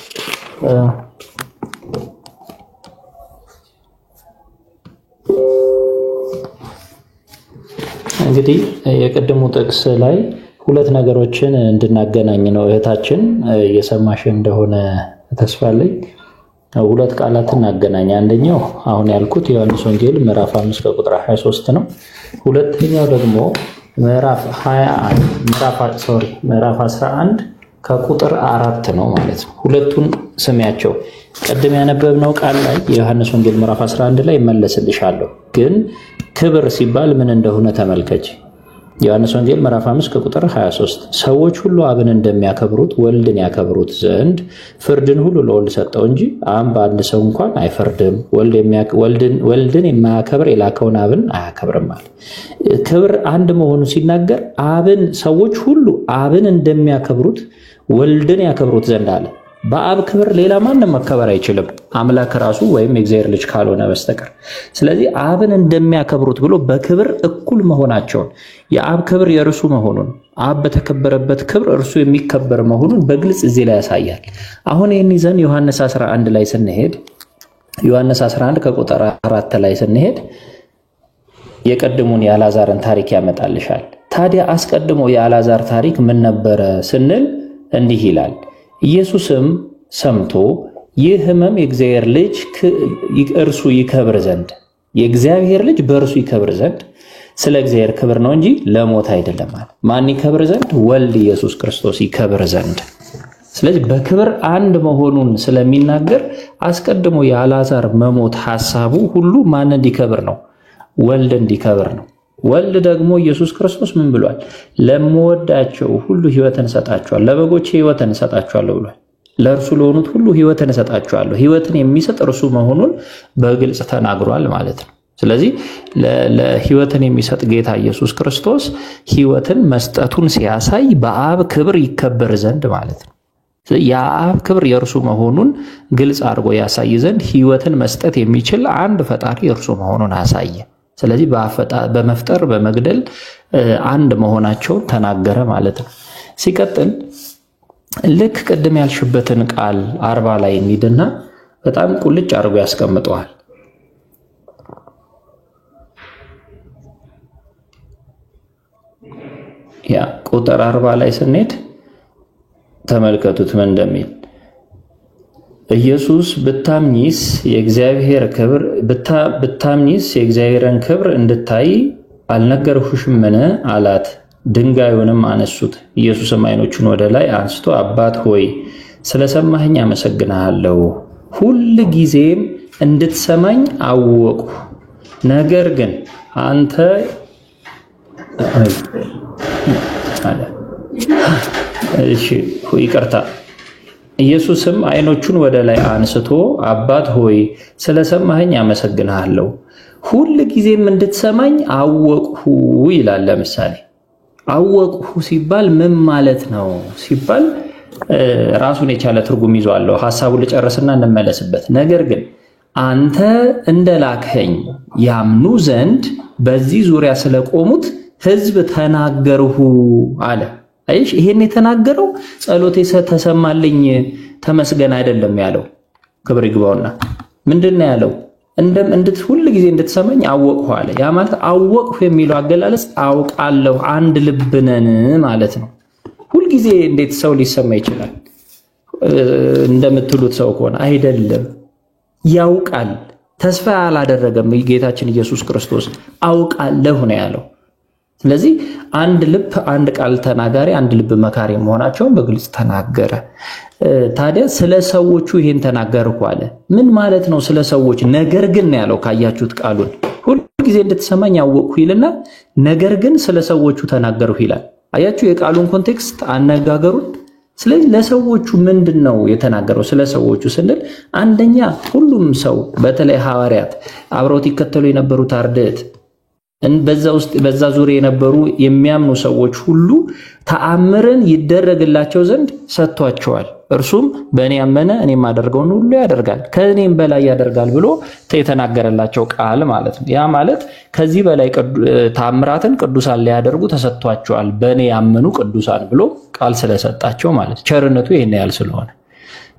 እንግዲህ የቀደሙ ጥቅስ ላይ ሁለት ነገሮችን እንድናገናኝ ነው። እህታችን እየሰማሽ እንደሆነ ተስፋለኝ። ሁለት ቃላትን እናገናኝ። አንደኛው አሁን ያልኩት ዮሐንስ ወንጌል ምዕራፍ 5 ከቁጥር 23 ነው። ሁለተኛው ደግሞ ምዕራፍ 11 ከቁጥር 4 ነው ማለት ነው። ሁለቱን ስሚያቸው። ቀደም ያነበብነው ቃል ላይ የዮሐንስ ወንጌል ምዕራፍ 11 ላይ መለስልሻለሁ፣ ግን ክብር ሲባል ምን እንደሆነ ተመልከች። ዮሐንስ ወንጌል ምዕራፍ 5 ከቁጥር 23 ሰዎች ሁሉ አብን እንደሚያከብሩት ወልድን ያከብሩት ዘንድ ፍርድን ሁሉ ለወልድ ሰጠው እንጂ አብ በአንድ ሰው እንኳን አይፈርድም። ወልድን የማያከብር የላከውን አብን አያከብርም ማለት። ክብር አንድ መሆኑ ሲናገር አብን ሰዎች ሁሉ አብን እንደሚያከብሩት ወልድን ያከብሩት ዘንድ አለ። በአብ ክብር ሌላ ማንም መከበር አይችልም አምላክ ራሱ ወይም የእግዚአብሔር ልጅ ካልሆነ በስተቀር። ስለዚህ አብን እንደሚያከብሩት ብሎ በክብር እኩል መሆናቸውን የአብ ክብር የእርሱ መሆኑን አብ በተከበረበት ክብር እርሱ የሚከበር መሆኑን በግልጽ እዚህ ላይ ያሳያል። አሁን ይህን ይዘን ዮሐንስ 11 ላይ ስንሄድ ዮሐንስ 11 ከቁጥር 4 ላይ ስንሄድ የቀድሞውን የአልዓዛርን ታሪክ ያመጣልሻል። ታዲያ አስቀድሞ የአልዓዛር ታሪክ ምን ነበረ ስንል እንዲህ ይላል። ኢየሱስም ሰምቶ ይህ ሕመም የእግዚአብሔር ልጅ እርሱ ይከብር ዘንድ የእግዚአብሔር ልጅ በእርሱ ይከብር ዘንድ ስለ እግዚአብሔር ክብር ነው እንጂ ለሞት አይደለም ማለት። ማን ይከብር ዘንድ? ወልድ ኢየሱስ ክርስቶስ ይከብር ዘንድ። ስለዚህ በክብር አንድ መሆኑን ስለሚናገር አስቀድሞ የአልዓዛር መሞት ሐሳቡ ሁሉ ማን እንዲከብር ነው? ወልድ እንዲከብር ነው። ወልድ ደግሞ ኢየሱስ ክርስቶስ ምን ብሏል? ለምወዳቸው ሁሉ ሕይወትን እሰጣቸዋለሁ፣ ለበጎቼ ሕይወትን እሰጣቸዋለሁ ብሏል። ለእርሱ ለሆኑት ሁሉ ሕይወትን እሰጣቸዋለሁ። ሕይወትን የሚሰጥ እርሱ መሆኑን በግልጽ ተናግሯል ማለት ነው። ስለዚህ ለሕይወትን የሚሰጥ ጌታ ኢየሱስ ክርስቶስ ሕይወትን መስጠቱን ሲያሳይ በአብ ክብር ይከበር ዘንድ ማለት ነው። የአብ ክብር የእርሱ መሆኑን ግልጽ አድርጎ ያሳይ ዘንድ ሕይወትን መስጠት የሚችል አንድ ፈጣሪ እርሱ መሆኑን አሳየ። ስለዚህ በመፍጠር በመግደል አንድ መሆናቸውን ተናገረ ማለት ነው። ሲቀጥል ልክ ቅድም ያልሽበትን ቃል 40 ላይ እንሂድና በጣም ቁልጭ አድርጎ ያስቀምጠዋል። ያ ቁጥር 40 ላይ ስንሄድ ተመልከቱት ምን እንደሚል። ኢየሱስ ብታምኚስ የእግዚአብሔርን ክብር እንድታይ አልነገርሁሽምን አላት። ድንጋዩንም አነሱት። ኢየሱስም ዓይኖቹን ወደ ላይ አንስቶ አባት ሆይ ስለሰማኸኝ አመሰግንሃለሁ፣ ሁል ጊዜም እንድትሰማኝ አወቅሁ። ነገር ግን አንተ ይቅርታ። ኢየሱስም ዓይኖቹን ወደ ላይ አንስቶ አባት ሆይ ስለሰማኸኝ አመሰግንሃለሁ፣ ሁል ጊዜም እንድትሰማኝ አወቅሁ ይላል። ለምሳሌ አወቅሁ ሲባል ምን ማለት ነው ሲባል ራሱን የቻለ ትርጉም ይዟል። ሐሳቡን ልጨርስና እንመለስበት። ነገር ግን አንተ እንደላክኸኝ ያምኑ ዘንድ በዚህ ዙሪያ ስለቆሙት ሕዝብ ተናገርሁ አለ። አይሽ ይሄን የተናገረው ጸሎቴ ተሰማልኝ ተመስገን አይደለም ያለው። ክብር ይግባውና ምንድነው ያለው? ሁል ጊዜ እንድትሰማኝ አወቅሁ አለ። ያ ማለት አወቅሁ የሚለው አገላለጽ አውቃለሁ፣ አንድ ልብ ነን ማለት ነው። ሁል ጊዜ እንዴት ሰው ሊሰማ ይችላል? እንደምትሉት ሰው ከሆነ አይደለም፣ ያውቃል። ተስፋ አላደረገም ጌታችን ኢየሱስ ክርስቶስ አውቃለሁ ነው ያለው። ስለዚህ አንድ ልብ፣ አንድ ቃል ተናጋሪ፣ አንድ ልብ መካሪ መሆናቸውን በግልጽ ተናገረ። ታዲያ ስለ ሰዎቹ ይሄን ተናገርኩ አለ። ምን ማለት ነው ስለ ሰዎች? ነገር ግን ያለው ካያችሁት ቃሉን ሁሉ ጊዜ እንድትሰማኝ አወቅሁ ይልና ነገር ግን ስለ ሰዎቹ ተናገርኩ ይላል። አያችሁ የቃሉን ኮንቴክስት አነጋገሩን። ስለዚህ ለሰዎቹ ምንድነው የተናገረው? ስለ ሰዎቹ ስንል አንደኛ ሁሉም ሰው በተለይ ሐዋርያት አብረውት ይከተሉ የነበሩት አርድእት በዛ ዙሪያ የነበሩ የሚያምኑ ሰዎች ሁሉ ተአምርን ይደረግላቸው ዘንድ ሰጥቷቸዋል። እርሱም በእኔ ያመነ እኔ የማደርገውን ሁሉ ያደርጋል ከእኔም በላይ ያደርጋል ብሎ የተናገረላቸው ቃል ማለት ነው። ያ ማለት ከዚህ በላይ ተአምራትን ቅዱሳን ሊያደርጉ ተሰጥቷቸዋል በእኔ ያመኑ ቅዱሳን ብሎ ቃል ስለሰጣቸው ማለት ቸርነቱ ይሄን ያህል ስለሆነ፣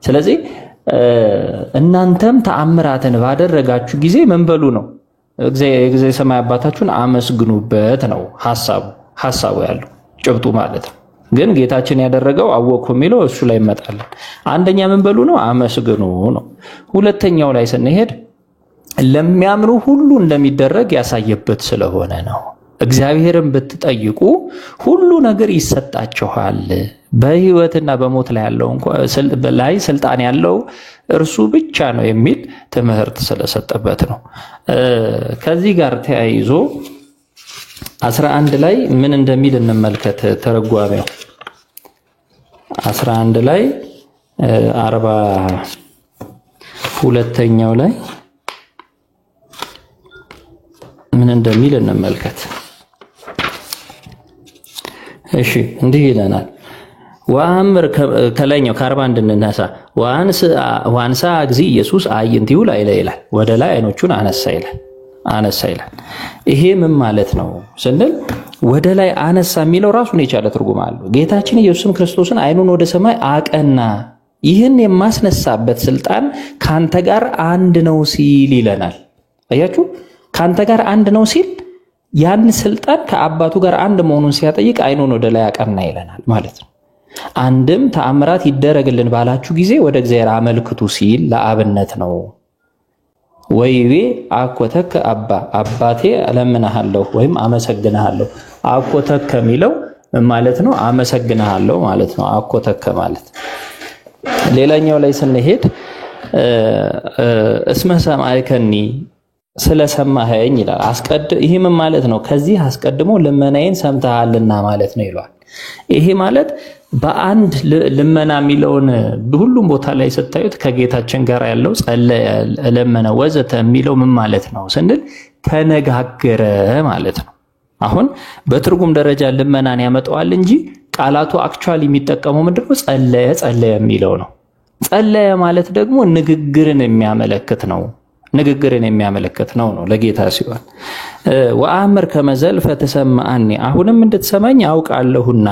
ስለዚህ እናንተም ተአምራትን ባደረጋችሁ ጊዜ ምን በሉ ነው እግዚአብሔር ሰማይ አባታችሁን አመስግኑበት ነው ሐሳቡ ያለው ጭብጡ ማለት ነው። ግን ጌታችን ያደረገው አወቅሁ የሚለው እሱ ላይ እንመጣለን። አንደኛ ምን በሉ ነው? አመስግኑ ነው። ሁለተኛው ላይ ስንሄድ ለሚያምኑ ሁሉ እንደሚደረግ ያሳየበት ስለሆነ ነው። እግዚአብሔርን ብትጠይቁ ሁሉ ነገር ይሰጣችኋል፣ በሕይወትና በሞት ላይ ያለው ላይ ስልጣን ያለው እርሱ ብቻ ነው የሚል ትምህርት ስለሰጠበት ነው። ከዚህ ጋር ተያይዞ 11 ላይ ምን እንደሚል እንመልከት። ተረጓሚው 11 ላይ 42ኛው ላይ ምን እንደሚል እንመልከት። እሺ እንዲህ ይለናል። ወአምር ከላይኛው ከ41 እንነሳ። ወአንሳ እግዚእ ኢየሱስ አዕይንቲሁ ላዕለ ይላል። ወደ ላይ አይኖቹን አነሳ ይላል። ይሄ ምን ማለት ነው ስንል ወደ ላይ አነሳ የሚለው ራሱን የቻለ ትርጉም አለው። ጌታችን ኢየሱስ ክርስቶስን አይኑን ወደ ሰማይ አቀና፣ ይህን የማስነሳበት ስልጣን ካንተ ጋር አንድ ነው ሲል ይለናል። አያችሁ፣ ካንተ ጋር አንድ ነው ሲል ያን ስልጣን ከአባቱ ጋር አንድ መሆኑን ሲያጠይቅ አይኑን ወደ ላይ አቀና ይለናል ማለት ነው። አንድም ተአምራት ይደረግልን ባላችሁ ጊዜ ወደ እግዚአብሔር አመልክቱ ሲል ለአብነት ነው። ወይቤ አኮተከ አባቴ እለምንሃለሁ ወይም አመሰግንሃለሁ። አኮተከ የሚለው ማለት ነው አመሰግንሃለሁ ማለት ነው። አኮተከ ማለት ሌላኛው ላይ ስንሄድ እስመ ሰማዕከኒ ስለሰማኸኝ ይላል። ይሄ ምን ማለት ነው? ከዚህ አስቀድሞ ልመናዬን ሰምተሃልና ማለት ነው ይሏል። ይሄ ማለት በአንድ ልመና የሚለውን በሁሉም ቦታ ላይ ስታዩት ከጌታችን ጋር ያለው ጸለየ፣ ለመነ፣ ወዘተ የሚለው ምን ማለት ነው ስንል ተነጋገረ ማለት ነው። አሁን በትርጉም ደረጃ ልመናን ያመጣዋል እንጂ ቃላቱ አክቹአሊ የሚጠቀመው ምንድነው? ጸለየ የሚለው ነው። ጸለየ ማለት ደግሞ ንግግርን የሚያመለክት ነው ለጌታ ሲሆን ወአምር ከመዘልፈ ተሰማአኒ አሁንም እንድትሰማኝ አውቃለሁና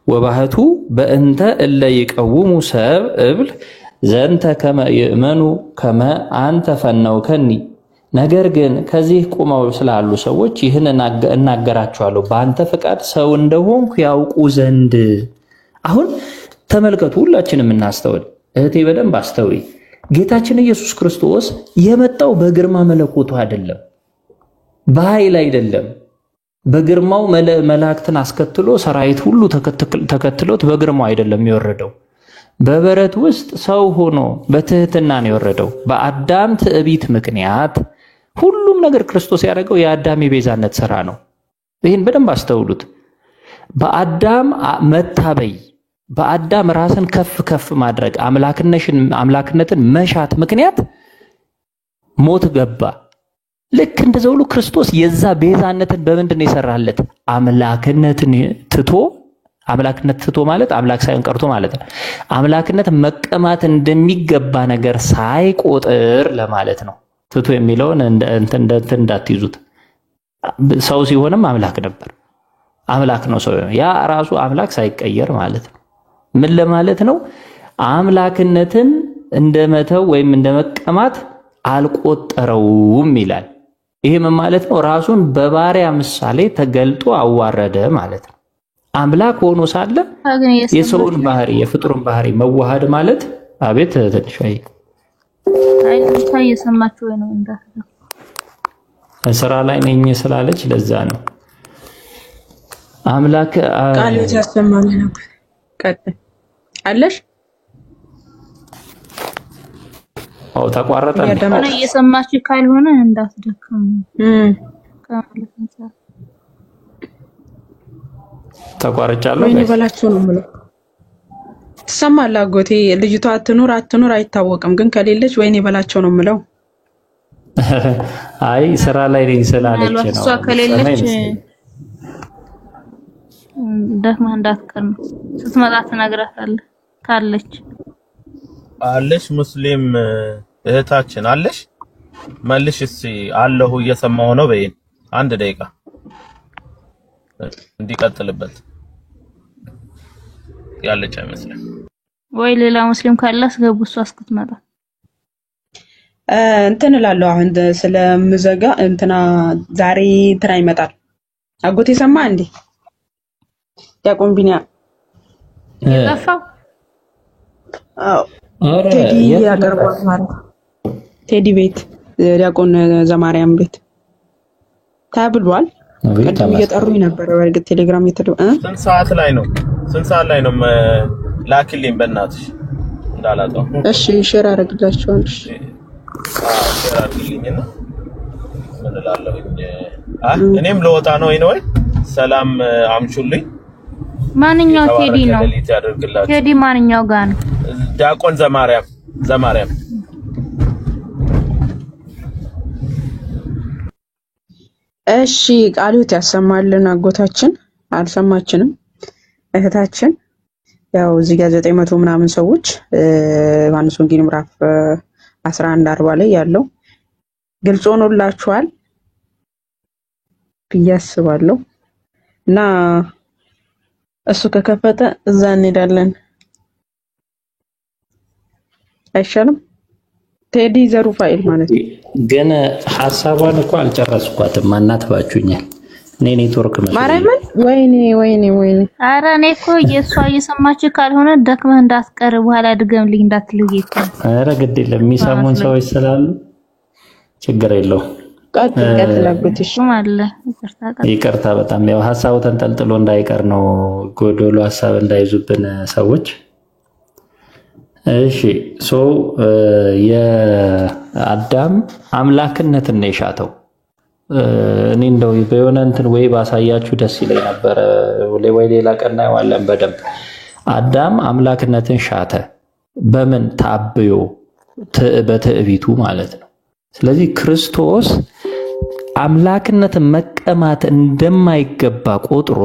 ወባህቱ በእንተ እለ ይቀውሙ ሰብ እብል ዘንተ ከመ ይእመኑ ከመ አንተ ፈነውከኒ ነገር ግን ከዚህ ቁመው ስላሉ ሰዎች ይህን እናገራቸዋለሁ በአንተ ፈቃድ ሰው እንደሆንኩ ያውቁ ዘንድ። አሁን ተመልከቱ፣ ሁላችንም እናስተውል። እህቴ በደንብ አስተውይ። ጌታችን ኢየሱስ ክርስቶስ የመጣው በግርማ መለኮቱ አይደለም፣ በኃይል አይደለም፣ በግርማው መላእክትን አስከትሎ ሰራዊት ሁሉ ተከትሎት በግርማው አይደለም የወረደው። በበረት ውስጥ ሰው ሆኖ በትህትና ነው የወረደው። በአዳም ትዕቢት ምክንያት ሁሉም ነገር ክርስቶስ ያደረገው የአዳም የቤዛነት ሥራ ነው። ይህን በደንብ አስተውሉት። በአዳም መታበይ፣ በአዳም ራስን ከፍ ከፍ ማድረግ፣ አምላክነትን መሻት ምክንያት ሞት ገባ። ልክ እንደዛው ሁሉ ክርስቶስ የዛ ቤዛነትን በምንድን ነው የሰራለት? አምላክነትን ትቶ ማለት አምላክ ሳይሆን ቀርቶ ማለት ነው። አምላክነት መቀማት እንደሚገባ ነገር ሳይቆጥር ለማለት ነው። ትቶ የሚለውን እንዳትይዙት። ሰው ሲሆንም አምላክ ነበር። አምላክ ነው ሰው። ያ ራሱ አምላክ ሳይቀየር ማለት ነው። ምን ለማለት ነው? አምላክነትን እንደመተው ወይም እንደመቀማት አልቆጠረውም ይላል። ይሄ ምን ማለት ነው? ራሱን በባሪያ ምሳሌ ተገልጦ አዋረደ ማለት ነው። አምላክ ሆኖ ሳለ የሰውን ባህሪ የፍጡርን ባህሪ መዋሃድ ማለት አቤት ትንሽ አይ እየሰማችሁ ወይ ነው? እንዳትለው ስራ ላይ ነኝ ስላለች ለዛ ነው። አምላክ ቃል ያሰማል ነበር። ቀጥል አለሽ? አው ተቋረጠ። እኔ እየሰማችሁ ካልሆነ እንዳትደክሙ። ተቋርጫለሁ። ወይኔ በላችሁ ነው የምለው። ትሰማለህ አጎቴ? ልጅቷ አትኑር አይታወቅም፣ ግን ከሌለች ወይኔ በላቸው ነው የምለው። አይ ስራ ላይ ነኝ ስላለች ነው። እሷ ከሌለች ደህማ እንዳትቀር ነው። ስትመጣ ትነግራታለህ ካለች አለሽ ሙስሊም እህታችን አለሽ? መልሽ እስኪ አለሁ እየሰማሁ ነው በይን። አንድ ደቂቃ እንዲቀጥልበት ያለች አይመስልም ወይ? ሌላ ሙስሊም ካለ አስገቡ እሷ እስክትመጣ። እንትን እላለሁ አሁን ስለምዘጋ እንትና ዛሬ እንትና ይመጣል። አጎቴ ሰማ እንዴ? ዲያቆን ቢኒያ የጠፋው? አዎ ቴዲ ያቀርባል ማለት ቴዲ ቤት ዲያቆን ዘማርያም ቤት ታብሏል። ቀደም እየጠሩኝ ነበር። በእርግጥ ቴሌግራም ስንት ሰዓት ላይ ነው ላኪልኝ በእናትሽ እንዳላጣው። እሺ ሼር አደርግላችኋለሁ። ሼር አድርግልኝና ምን እላለሁ? እኔም ለወጣ ነው ወይ ሰላም አምቹልኝ። ማንኛው ቴዲ ነው? ቴዲ ማንኛው ጋር ነው? ዲያቆን ዘማርያም እሺ ቃሉት ያሰማልን አጎታችን። አልሰማችንም እህታችን። ያው እዚህ ጋር 900 ምናምን ሰዎች ዮሐንስ ወንጌል ምዕራፍ 11:40 ላይ ያለው ግልጽ ሆኖላችኋል ብዬ አስባለሁ እና እሱ ከከፈተ እዛ እንሄዳለን አይሻልም? ቴዲ ዘሩፋኤል ማለት ነው። ግን ሐሳቧን እኮ አልጨረስኳትም። ማናትባችሁኛል? እኔ ኔትወርክ መስሎኝ። ማርያምን ወይኔ ኧረ እኔ እኮ የእሷ እየሰማችሁ ካልሆነ ደክመህ እንዳትቀር በኋላ ድገምልኝ እንዳትልኝ እኮ። ኧረ ግድ የለም የሚሰሙን ሰዎች ስላሉ ችግር የለውም። ቀጥል አጎትሽ አለ። ይቅርታ በጣም ያው ሐሳቡ ተንጠልጥሎ እንዳይቀር ነው፣ ጎዶሎ ሐሳብ እንዳይዙብን ሰዎች። እሺ የአዳም አምላክነትን ነው የሻተው። እኔ እንደው በየሆነ እንትን ወይ ባሳያችሁ ደስ ይለኝ ነበረ፣ ወይ ሌላ ቀን እናየዋለን በደንብ። አዳም አምላክነትን ሻተ። በምን ታብዮ? በትዕቢቱ ማለት ነው። ስለዚህ ክርስቶስ አምላክነትን መቀማት እንደማይገባ ቆጥሮ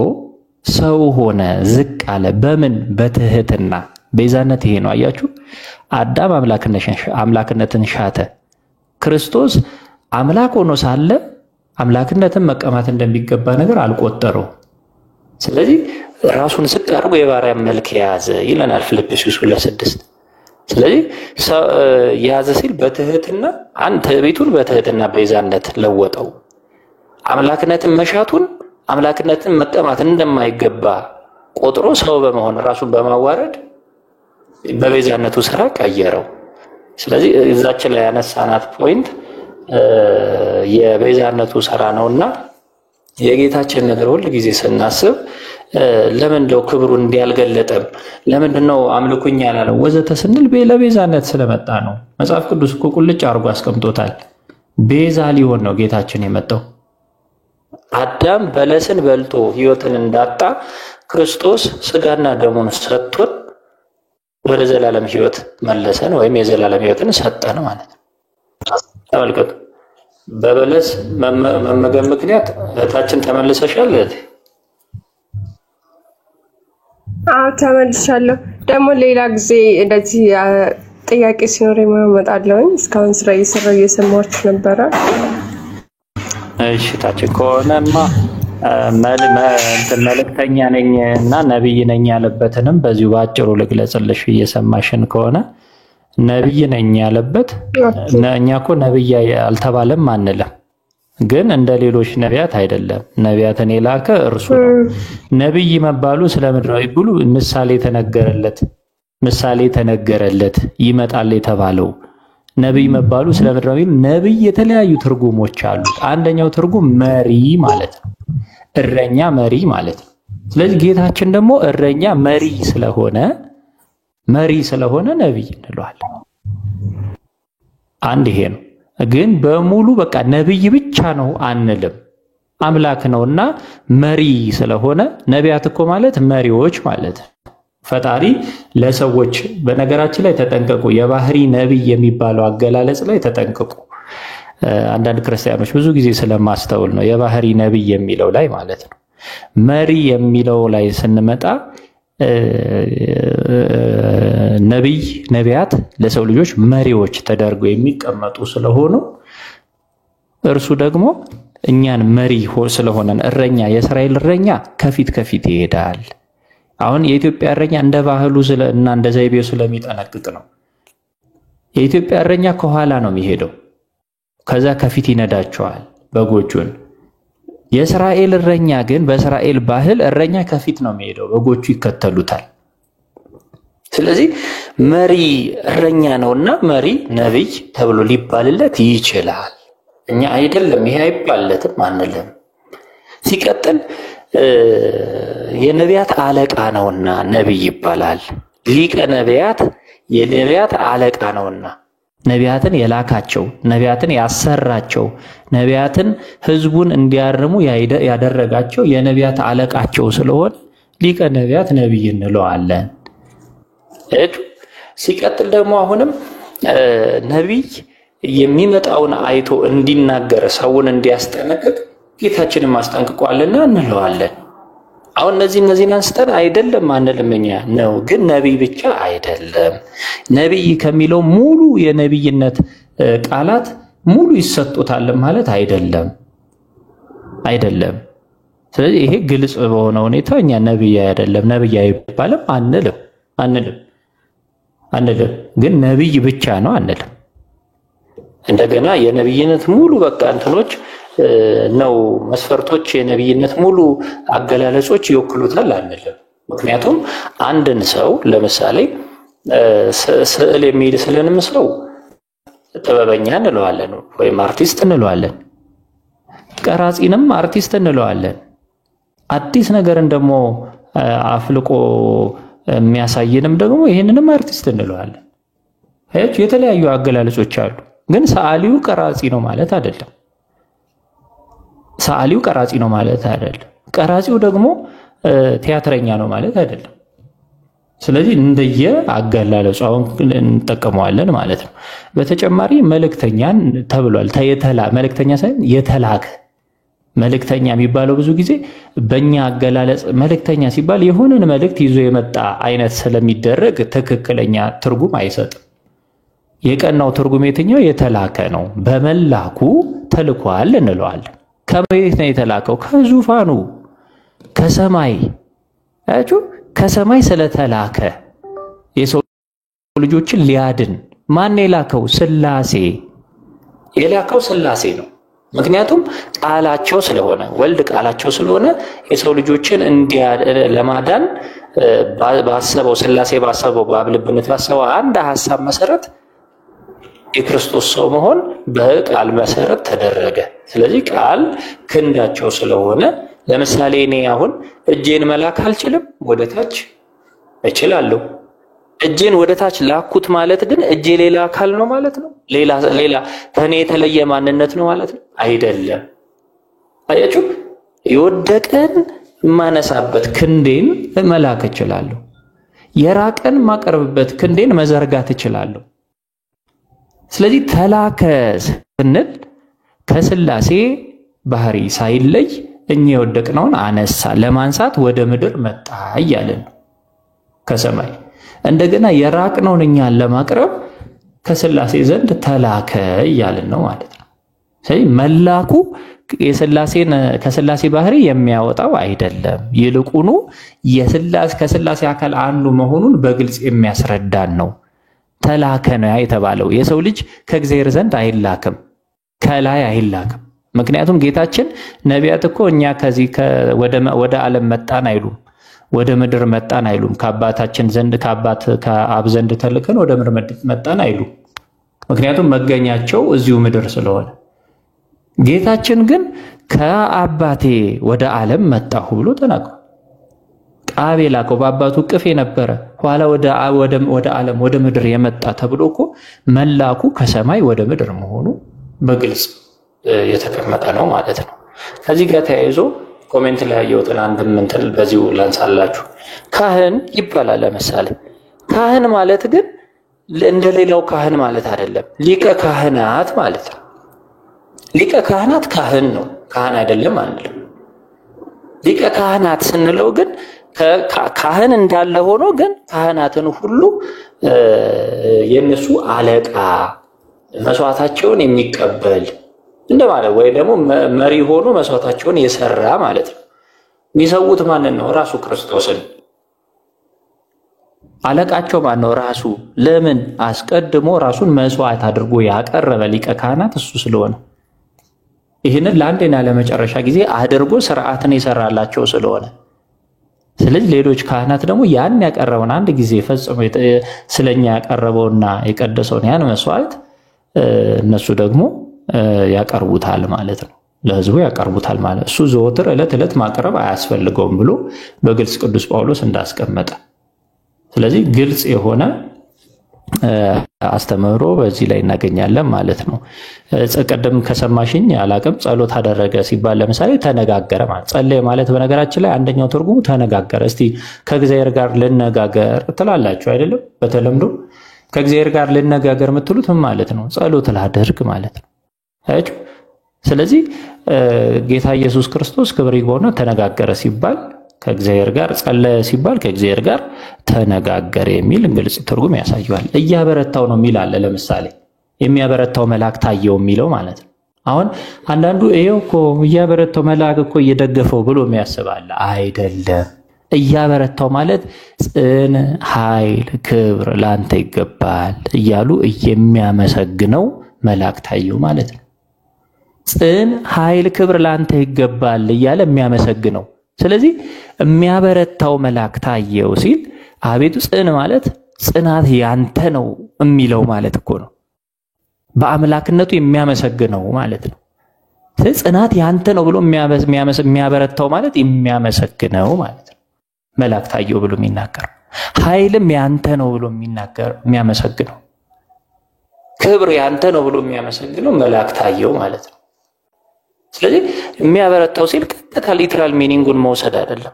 ሰው ሆነ፣ ዝቅ አለ። በምን? በትህትና። ቤዛነት ይሄ ነው። አያችሁ፣ አዳም አምላክነትን ሻተ። ክርስቶስ አምላክ ሆኖ ሳለ አምላክነትን መቀማት እንደሚገባ ነገር አልቆጠረው። ስለዚህ ራሱን ዝቅ አድርጎ የባሪያ መልክ የያዘ ይለናል ፊልጵስዩስ 2:6። ስለዚህ የያዘ ሲል በትህትና ትዕቢቱን በትህትና ቤዛነት ለወጠው። አምላክነትን መሻቱን አምላክነትን መቀማት እንደማይገባ ቆጥሮ ሰው በመሆን ራሱን በማዋረድ በቤዛነቱ ስራ ቀየረው። ስለዚህ እዛችን ላይ ያነሳናት ፖይንት የቤዛነቱ ስራ ነውና የጌታችን ነገር ሁሉ ጊዜ ስናስብ ለምን ነው ክብሩን እንዲያልገለጠም ለምንድን ነው አምልኩኝ ያላለው ወዘተ ስንል ለቤዛነት ስለመጣ ነው። መጽሐፍ ቅዱስ እኮ ቁልጭ አድርጎ አስቀምጦታል። ቤዛ ሊሆን ነው ጌታችን የመጣው። አዳም በለስን በልቶ ሕይወትን እንዳጣ ክርስቶስ ስጋና ደሙን ሰጥቶን ወደ ዘላለም ሕይወት መለሰን ወይም የዘላለም ሕይወትን ሰጠን ማለት ነው። ተመልከቱ። በበለስ መመገብ ምክንያት እታችን ተመልሰሻል። ተመልሻለሁ። ደግሞ ሌላ ጊዜ እንደዚህ ጥያቄ ሲኖር እመጣለሁ። እስካሁን ስራ እየሰራሁ እየሰማችሁ ነበረ። እሺ ታችን ከሆነማ መልእክተኛ ነኝ እና ነብይ ነኝ ያለበትንም በዚሁ ባጭሩ ልግለጽልሽ። እየሰማሽን ከሆነ ነብይ ነኝ ያለበት እኛ እኮ ነብይ አልተባለም አንልም፣ ግን እንደ ሌሎች ነቢያት አይደለም። ነቢያትን የላከ እርሱ ነው። ነብይ መባሉ ስለምድራዊ ብሉ ምሳሌ ተነገረለት ይመጣል የተባለው ነብይ መባሉ ስለምድራዊ ነብይ የተለያዩ ትርጉሞች አሉት። አንደኛው ትርጉም መሪ ማለት ነው፣ እረኛ መሪ ማለት ነው። ስለዚህ ጌታችን ደግሞ እረኛ መሪ ስለሆነ ነብይ እንለዋለን። አንድ ይሄ ነው። ግን በሙሉ በቃ ነብይ ብቻ ነው አንልም። አምላክ ነውና መሪ ስለሆነ ነቢያት እኮ ማለት መሪዎች ማለት ነው። ፈጣሪ ለሰዎች በነገራችን ላይ ተጠንቀቁ። የባህሪ ነብይ የሚባለው አገላለጽ ላይ ተጠንቀቁ። አንዳንድ ክርስቲያኖች ብዙ ጊዜ ስለማስተውል ነው የባህሪ ነብይ የሚለው ላይ ማለት ነው። መሪ የሚለው ላይ ስንመጣ ነቢያት ለሰው ልጆች መሪዎች ተደርገው የሚቀመጡ ስለሆኑ እርሱ ደግሞ እኛን መሪ ስለሆነን እረኛ የእስራኤል እረኛ ከፊት ይሄዳል። አሁን የኢትዮጵያ እረኛ እንደ ባህሉ እና እንደ ዘይቤው ስለሚጠነቅቅ ነው። የኢትዮጵያ እረኛ ከኋላ ነው የሚሄደው፣ ከዛ ከፊት ይነዳቸዋል በጎቹን። የእስራኤል እረኛ ግን በእስራኤል ባህል እረኛ ከፊት ነው የሚሄደው፣ በጎቹ ይከተሉታል። ስለዚህ መሪ እረኛ ነውና መሪ ነብይ ተብሎ ሊባልለት ይችላል። እኛ አይደለም ይሄ አይባልለትም አንልም። ሲቀጥል የነቢያት አለቃ ነውና ነብይ ይባላል። ሊቀ ነቢያት የነቢያት አለቃ ነውና ነቢያትን የላካቸው ነቢያትን ያሰራቸው ነቢያትን ህዝቡን እንዲያርሙ ያደረጋቸው የነቢያት አለቃቸው ስለሆነ ሊቀ ነቢያት ነብይ እንለዋለን። ሲቀጥል ደግሞ አሁንም ነብይ የሚመጣውን አይቶ እንዲናገር ሰውን እንዲያስጠነቅቅ ጌታችንን ማስጠንቅቋልና እንለዋለን። አሁን እነዚህን አንስተን አይደለም አንልም እኛ ነው። ግን ነብይ ብቻ አይደለም። ነብይ ከሚለው ሙሉ የነብይነት ቃላት ሙሉ ይሰጡታል ማለት አይደለም። ስለዚህ ይሄ ግልጽ በሆነ ሁኔታ እኛ ነብይ አይደለም ነብይ አይባልም አንልም። ግን ነብይ ብቻ ነው አንልም። እንደገና የነብይነት ሙሉ በቃ እንትኖች ነው መስፈርቶች የነብይነት ሙሉ አገላለጾች ይወክሉታል አንልም። ምክንያቱም አንድን ሰው ለምሳሌ ስዕል የሚስልንም ሰው ጥበበኛ እንለዋለን ወይም አርቲስት እንለዋለን። ቀራጺንም አርቲስት እንለዋለን። አዲስ ነገርን ደግሞ አፍልቆ የሚያሳየንም ደግሞ ይሄንንም አርቲስት እንለዋለን። የተለያዩ አገላለጾች አሉ። ግን ሰዓሊው ቀራጺ ነው ማለት አይደለም። ቀራጺው ደግሞ ቲያትረኛ ነው ማለት አይደለም። ስለዚህ እንደየ አገላለጹ አሁን እንጠቀመዋለን ማለት ነው። በተጨማሪ መልእክተኛን ተብሏል። መልእክተኛ ሳይሆን የተላከ መልእክተኛ የሚባለው ብዙ ጊዜ በእኛ አገላለጽ መልእክተኛ ሲባል የሆነን መልእክት ይዞ የመጣ አይነት ስለሚደረግ ትክክለኛ ትርጉም አይሰጥም። የቀናው ትርጉም የትኛው የተላከ ነው። በመላኩ ተልኳል እንለዋለን። ከመሬት ነው የተላከው? ከዙፋኑ ከሰማይ ከሰማይ ስለተላከ የሰው ልጆችን ሊያድን ማን የላከው? ስላሴ የላከው ስላሴ ነው። ምክንያቱም ቃላቸው ስለሆነ ወልድ ቃላቸው ስለሆነ የሰው ልጆችን ለማዳን ባሰበው ስላሴ ባሰበው በአብ ልብነት ባሰበው አንድ ሐሳብ መሰረት የክርስቶስ ሰው መሆን በቃል መሰረት ተደረገ። ስለዚህ ቃል ክንዳቸው ስለሆነ ለምሳሌ እኔ አሁን እጄን መላክ አልችልም፣ ወደታች እችላለሁ። እጄን ወደታች ላኩት ማለት ግን እጄ ሌላ አካል ነው ማለት ነው? ሌላ ከኔ የተለየ ማንነት ነው ማለት ነው? አይደለም። አያችሁ፣ የወደቀን ማነሳበት ክንዴን መላክ እችላለሁ። የራቀን ማቀርብበት ክንዴን መዘርጋት እችላለሁ። ስለዚህ ተላከ ስንል ከስላሴ ባህሪ ሳይለይ እኛ የወደቅነውን አነሳ፣ ለማንሳት ወደ ምድር መጣ እያለን ነው ከሰማይ። እንደገና የራቅነውን እኛን ለማቅረብ ከስላሴ ዘንድ ተላከ እያለን ነው ማለት ነው። ስለዚህ መላኩ ከስላሴ ባህሪ የሚያወጣው አይደለም፣ ይልቁኑ ከስላሴ አካል አንዱ መሆኑን በግልጽ የሚያስረዳን ነው። ተላከ ነው የተባለው። የሰው ልጅ ከእግዚአብሔር ዘንድ አይላክም፣ ከላይ አይላክም። ምክንያቱም ጌታችን ነቢያት እኮ እኛ ከዚህ ወደ ዓለም መጣን አይሉም፣ ወደ ምድር መጣን አይሉም። ከአባታችን ዘንድ ከአብ ዘንድ ተልከን ወደ ምድር መጣን አይሉም። ምክንያቱም መገኛቸው እዚሁ ምድር ስለሆነ። ጌታችን ግን ከአባቴ ወደ ዓለም መጣሁ ብሎ ተናግሯል። አብ የላከው በአባቱ እቅፍ የነበረ ኋላ ወደ ዓለም ወደ ምድር የመጣ ተብሎ እኮ መላኩ ከሰማይ ወደ ምድር መሆኑ በግልጽ የተቀመጠ ነው ማለት ነው። ከዚህ ጋር ተያይዞ ኮሜንት ላይ ያየሁትን አንድ ምንትል በዚሁ ላንሳላችሁ። ካህን ይባላል። ለምሳሌ ካህን ማለት ግን እንደሌላው ካህን ማለት አይደለም፣ ሊቀ ካህናት ማለት ነው። ሊቀ ካህናት ካህን ነው፣ ካህን አይደለም አንልም። ሊቀ ካህናት ስንለው ግን ካህን እንዳለ ሆኖ ግን ካህናትን ሁሉ የነሱ አለቃ መስዋዕታቸውን የሚቀበል እንደማለት ወይ ደግሞ መሪ ሆኖ መስዋዕታቸውን የሰራ ማለት ነው። የሚሰውት ማንን ነው? ራሱ ክርስቶስን። አለቃቸው ማን ነው? ራሱ። ለምን? አስቀድሞ ራሱን መስዋዕት አድርጎ ያቀረበ ሊቀ ካህናት እሱ ስለሆነ ይህንን ለአንዴና ለመጨረሻ ጊዜ አድርጎ ስርዓትን የሰራላቸው ስለሆነ። ስለዚህ ሌሎች ካህናት ደግሞ ያን ያቀረበውን አንድ ጊዜ ፈጽሞ ስለኛ ያቀረበውና የቀደሰውን ያን መስዋዕት እነሱ ደግሞ ያቀርቡታል ማለት ነው። ለሕዝቡ ያቀርቡታል ማለት እሱ ዘወትር ዕለት ማቅረብ አያስፈልገውም ብሎ በግልጽ ቅዱስ ጳውሎስ እንዳስቀመጠ። ስለዚህ ግልጽ የሆነ አስተምህሮ በዚህ ላይ እናገኛለን ማለት ነው። ቀደም ከሰማሽኝ አላቅም ጸሎት አደረገ ሲባል ለምሳሌ ተነጋገረ ማለት ጸለየ ማለት በነገራችን ላይ አንደኛው ትርጉሙ ተነጋገረ። እስቲ ከእግዚአብሔር ጋር ልነጋገር ትላላችሁ አይደለም? በተለምዶ ከእግዚአብሔር ጋር ልነጋገር የምትሉት ምን ማለት ነው? ጸሎት ላደርግ ማለት ነው። አይደል? ስለዚህ ጌታ ኢየሱስ ክርስቶስ ክብር ይግባውና ተነጋገረ ሲባል ከእግዚአብሔር ጋር ጸለየ ሲባል ከእግዚአብሔር ጋር ተነጋገረ የሚል ግልጽ ትርጉም ያሳያል። እያበረታው ነው የሚል አለ። ለምሳሌ የሚያበረታው መልአክ ታየው የሚለው ማለት ነው። አሁን አንዳንዱ ይሄው እኮ እያበረታው መልአክ እኮ እየደገፈው ብሎ የሚያስባል። አይደለም። እያበረታው ማለት ጽን፣ ኃይል፣ ክብር ላንተ ይገባል እያሉ የሚያመሰግነው መልአክ ታየው ማለት ነው። ጽን፣ ኃይል፣ ክብር ላንተ ይገባል እያለ የሚያመሰግነው። ስለዚህ የሚያበረታው መልአክ ታየው ሲል አቤቱ ጽን ማለት ጽናት ያንተ ነው የሚለው ማለት እኮ ነው። በአምላክነቱ የሚያመሰግነው ማለት ነው። ጽናት ያንተ ነው ብሎ የሚያበረታው ማለት የሚያመሰግነው ማለት ነው። መልአክ ታየው ብሎ የሚናገር ኃይልም ያንተ ነው ብሎ የሚያመሰግነው ክብር ያንተ ነው ብሎ የሚያመሰግነው መልአክ ታየው ማለት ነው። ስለዚህ የሚያበረታው ሲል ቀጥታ ሊትራል ሚኒንጉን መውሰድ አይደለም።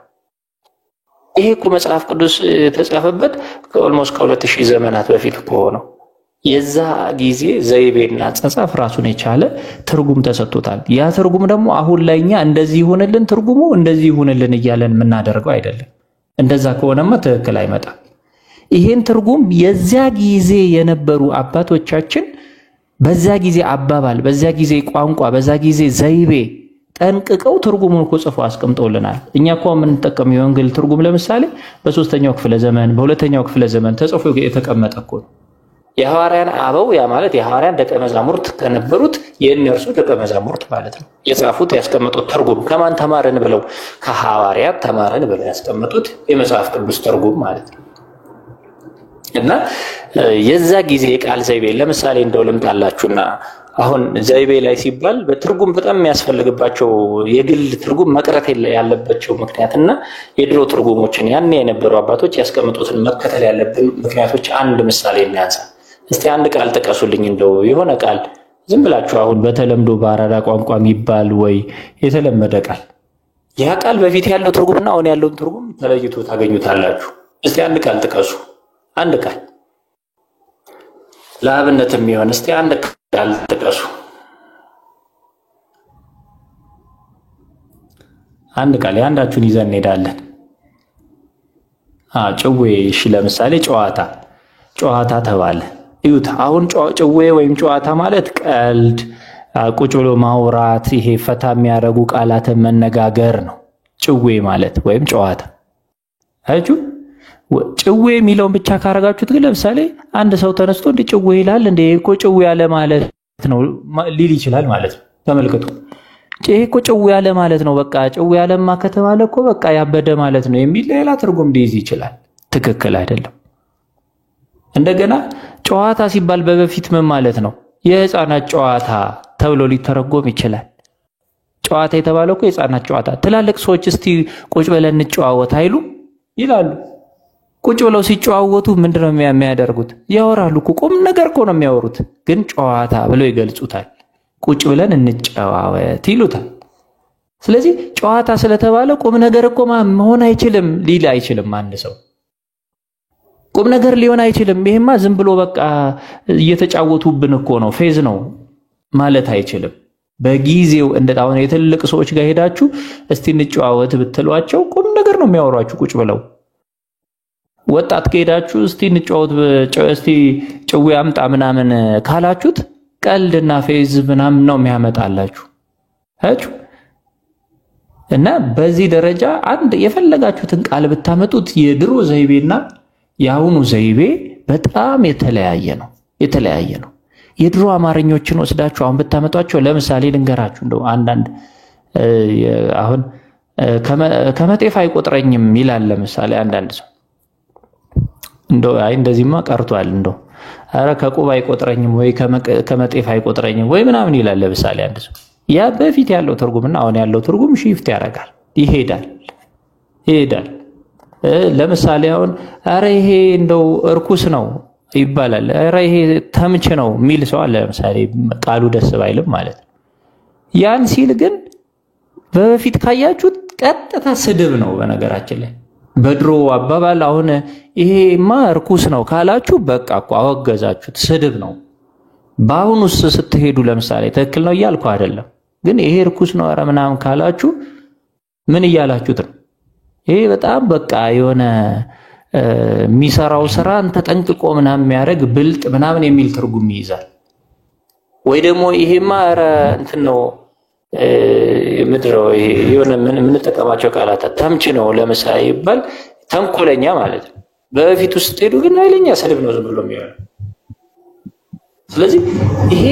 ይሄ እኮ መጽሐፍ ቅዱስ የተጻፈበት ኦልሞስት ከ2000 ዘመናት በፊት ሆነው የዛ ጊዜ ዘይቤና ጸጻፍ ራሱን የቻለ ትርጉም ተሰጥቶታል። ያ ትርጉም ደግሞ አሁን ላይኛ እንደዚህ ይሁንልን ትርጉሙ እንደዚህ ይሁንልን እያለን የምናደርገው አይደለም። እንደዛ ከሆነማ ትክክል አይመጣም። ይሄን ትርጉም የዛ ጊዜ የነበሩ አባቶቻችን በዛ ጊዜ አባባል፣ በዛ ጊዜ ቋንቋ፣ በዛ ጊዜ ዘይቤ ጠንቅቀው ትርጉሙን እኮ ጽፎ አስቀምጠውልናል። እኛ እኮ የምንጠቀመው የወንጌል ትርጉም ለምሳሌ በ3ኛው ክፍለ ዘመን በ2ኛው ክፍለ ዘመን ተጽፎ የተቀመጠ እኮ ነው። የሐዋርያን አበው ያ ማለት የሐዋርያን ደቀ መዛሙርት ከነበሩት የእነርሱ ደቀ መዛሙርት ማለት ነው። የጻፉት ያስቀመጡት ትርጉም ከማን ተማረን ብለው ከሐዋርያት ተማረን ብለው ያስቀመጡት የመጽሐፍ ቅዱስ ትርጉም ማለት ነው። እና የዛ ጊዜ ቃል ዘይቤ ለምሳሌ እንደው ልምጣላችሁና አሁን ዘይቤ ላይ ሲባል በትርጉም በጣም የሚያስፈልግባቸው የግል ትርጉም መቅረት ያለባቸው ምክንያትና የድሮ ትርጉሞችን ያኔ የነበሩ አባቶች ያስቀምጡትን መከተል ያለብን ምክንያቶች አንድ ምሳሌ እናንሳ። እስቲ አንድ ቃል ጥቀሱልኝ እንደው የሆነ ቃል ዝም ብላችሁ አሁን በተለምዶ በአራዳ ቋንቋ የሚባል ወይ የተለመደ ቃል ያ ቃል በፊት ያለው ትርጉምና አሁን ያለውን ትርጉም ተለይቶ ታገኙታላችሁ። እስቲ አንድ ቃል ጥቀሱ። አንድ ቃል ለአብነት የሚሆን እስቲ አንድ ቃል ጥቀሱ። አንድ ቃል ያንዳችሁን ይዘን እንሄዳለን። ጭዌ እሺ ለምሳሌ ጨዋታ ተባለ። እዩት አሁን ጭዌ ወይም ጨዋታ ማለት ቀልድ ቁጭ ብሎ ማውራት ይሄ ፈታ የሚያረጉ ቃላትን መነጋገር ነው ጭዌ ማለት ወይም ጨዋታ። አያችሁ ጭዌ የሚለውን ብቻ ካረጋችሁት ግን ለምሳሌ አንድ ሰው ተነስቶ እንደ ጭዌ ይላል እንደ እኮ ጭዌ ያለ ማለት ነው ሊል ይችላል ማለት ነው። ተመልከቱ ይሄ እኮ ጭዌ ያለ ማለት ነው በቃ ጭዌ ያለማ ከተባለ እኮ በቃ ያበደ ማለት ነው የሚል ሌላ ትርጉም ሊይዝ ይችላል። ትክክል አይደለም። እንደገና ጨዋታ ሲባል በፊት ምን ማለት ነው? የህፃናት ጨዋታ ተብሎ ሊተረጎም ይችላል። ጨዋታ የተባለው እኮ የህፃናት ጨዋታ። ትላልቅ ሰዎች እስቲ ቁጭ ብለን እንጨዋወት አይሉ ይላሉ። ቁጭ ብለው ሲጨዋወቱ ምንድነው የሚያደርጉት? ያወራሉ እኮ ቁም ነገር እኮ ነው የሚያወሩት፣ ግን ጨዋታ ብለው ይገልጹታል። ቁጭ ብለን እንጨዋወት ይሉታል። ስለዚህ ጨዋታ ስለተባለ ቁም ነገር እኮ መሆን አይችልም ሊል አይችልም። አንድ ሰው ቁም ነገር ሊሆን አይችልም ይሄማ ዝም ብሎ በቃ እየተጫወቱብን እኮ ነው ፌዝ ነው ማለት አይችልም። በጊዜው እንደታውን የትልቅ ሰዎች ጋር ሄዳችሁ እስቲ እንጨዋወት ብትሏቸው ቁም ነገር ነው የሚያወሯችሁ ቁጭ ብለው። ወጣት ከሄዳችሁ እስቲ እንጨዋወት እስቲ ጭዌ አምጣ ምናምን ካላችሁት ቀልድና ፌዝ ምናምን ነው የሚያመጣላችሁ። አያችሁ እና በዚህ ደረጃ አንድ የፈለጋችሁትን ቃል ብታመጡት የድሮ ዘይቤና ያሁኑ ዘይቤ በጣም የተለያየ ነው። የድሮ አማርኞችን ወስዳችሁ አሁን ብታመጧቸው ለምሳሌ ልንገራችሁ እንደው አንዳንድ አሁን ከመጤፍ አይቆጥረኝም ይላል ለምሳሌ አንዳንድ ሰው እንደው አይ እንደዚህማ ቀርቷል እንደው አረ ከቁብ አይቆጥረኝም ወይ ከመጤፍ አይቆጥረኝም ወይ ምናምን ይላል ለምሳሌ አንድ ሰው። ያ በፊት ያለው ትርጉምና አሁን ያለው ትርጉም ሺፍት ያደርጋል ይሄዳል። ለምሳሌ አሁን አረ ይሄ እንደው እርኩስ ነው ይባላል። አረ ይሄ ተምች ነው ሚል ሰው አለ ለምሳሌ ቃሉ ደስ ባይልም ማለት ነው። ያን ሲል ግን በፊት ካያችሁት ቀጥታ ስድብ ነው። በነገራችን ላይ በድሮ አባባል አሁን ይሄማ እርኩስ ነው ካላችሁ በቃ እኮ አወገዛችሁት፣ ስድብ ነው። በአሁኑስ ስትሄዱ ለምሳሌ ትክክል ነው እያልኩ አይደለም፣ ግን ይሄ እርኩስ ነው አረ ምናምን ካላችሁ ምን እያላችሁት ነው? ይሄ በጣም በቃ የሆነ የሚሰራው ስራ ተጠንቅቆ ምናምን የሚያደርግ ብልጥ ምናምን የሚል ትርጉም ይይዛል። ወይ ደግሞ ይሄማ አረ እንትን ነው ምድረው ይሄ የሆነ ምን ተጠቀማቸው ቃላት ተምች ነው ለምሳሌ ይባል ተንኮለኛ ማለት ነው። በፊት ውስጥ ሄዱ ግን ኃይለኛ ስድብ ነው ዝም ብሎ የሚያወራው። ስለዚህ ይሄ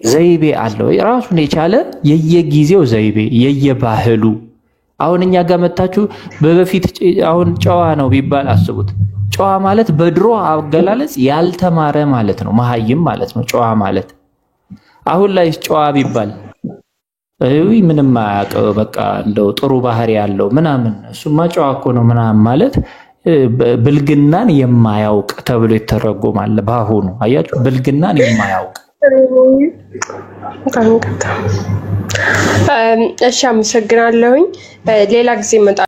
ዘይቤ አለው ራሱን የቻለ የየጊዜው ዘይቤ የየባህሉ። አሁን እኛ ጋር መጣችሁ በፊት አሁን ጨዋ ነው ቢባል አስቡት። ጨዋ ማለት በድሮ አገላለጽ ያልተማረ ማለት ነው፣ መሃይም ማለት ነው ጨዋ ማለት። አሁን ላይ ጨዋ ቢባል ምንም አያውቀው በቃ እንደው ጥሩ ባህሪ ያለው ምናምን እሱማ ጨዋ እኮ ነው ምናምን ማለት ብልግናን የማያውቅ ተብሎ ይተረጎማል። ባሁኑ አያችሁ ብልግናን የማያውቅ። እሺ አመሰግናለሁኝ። ሌላ ጊዜ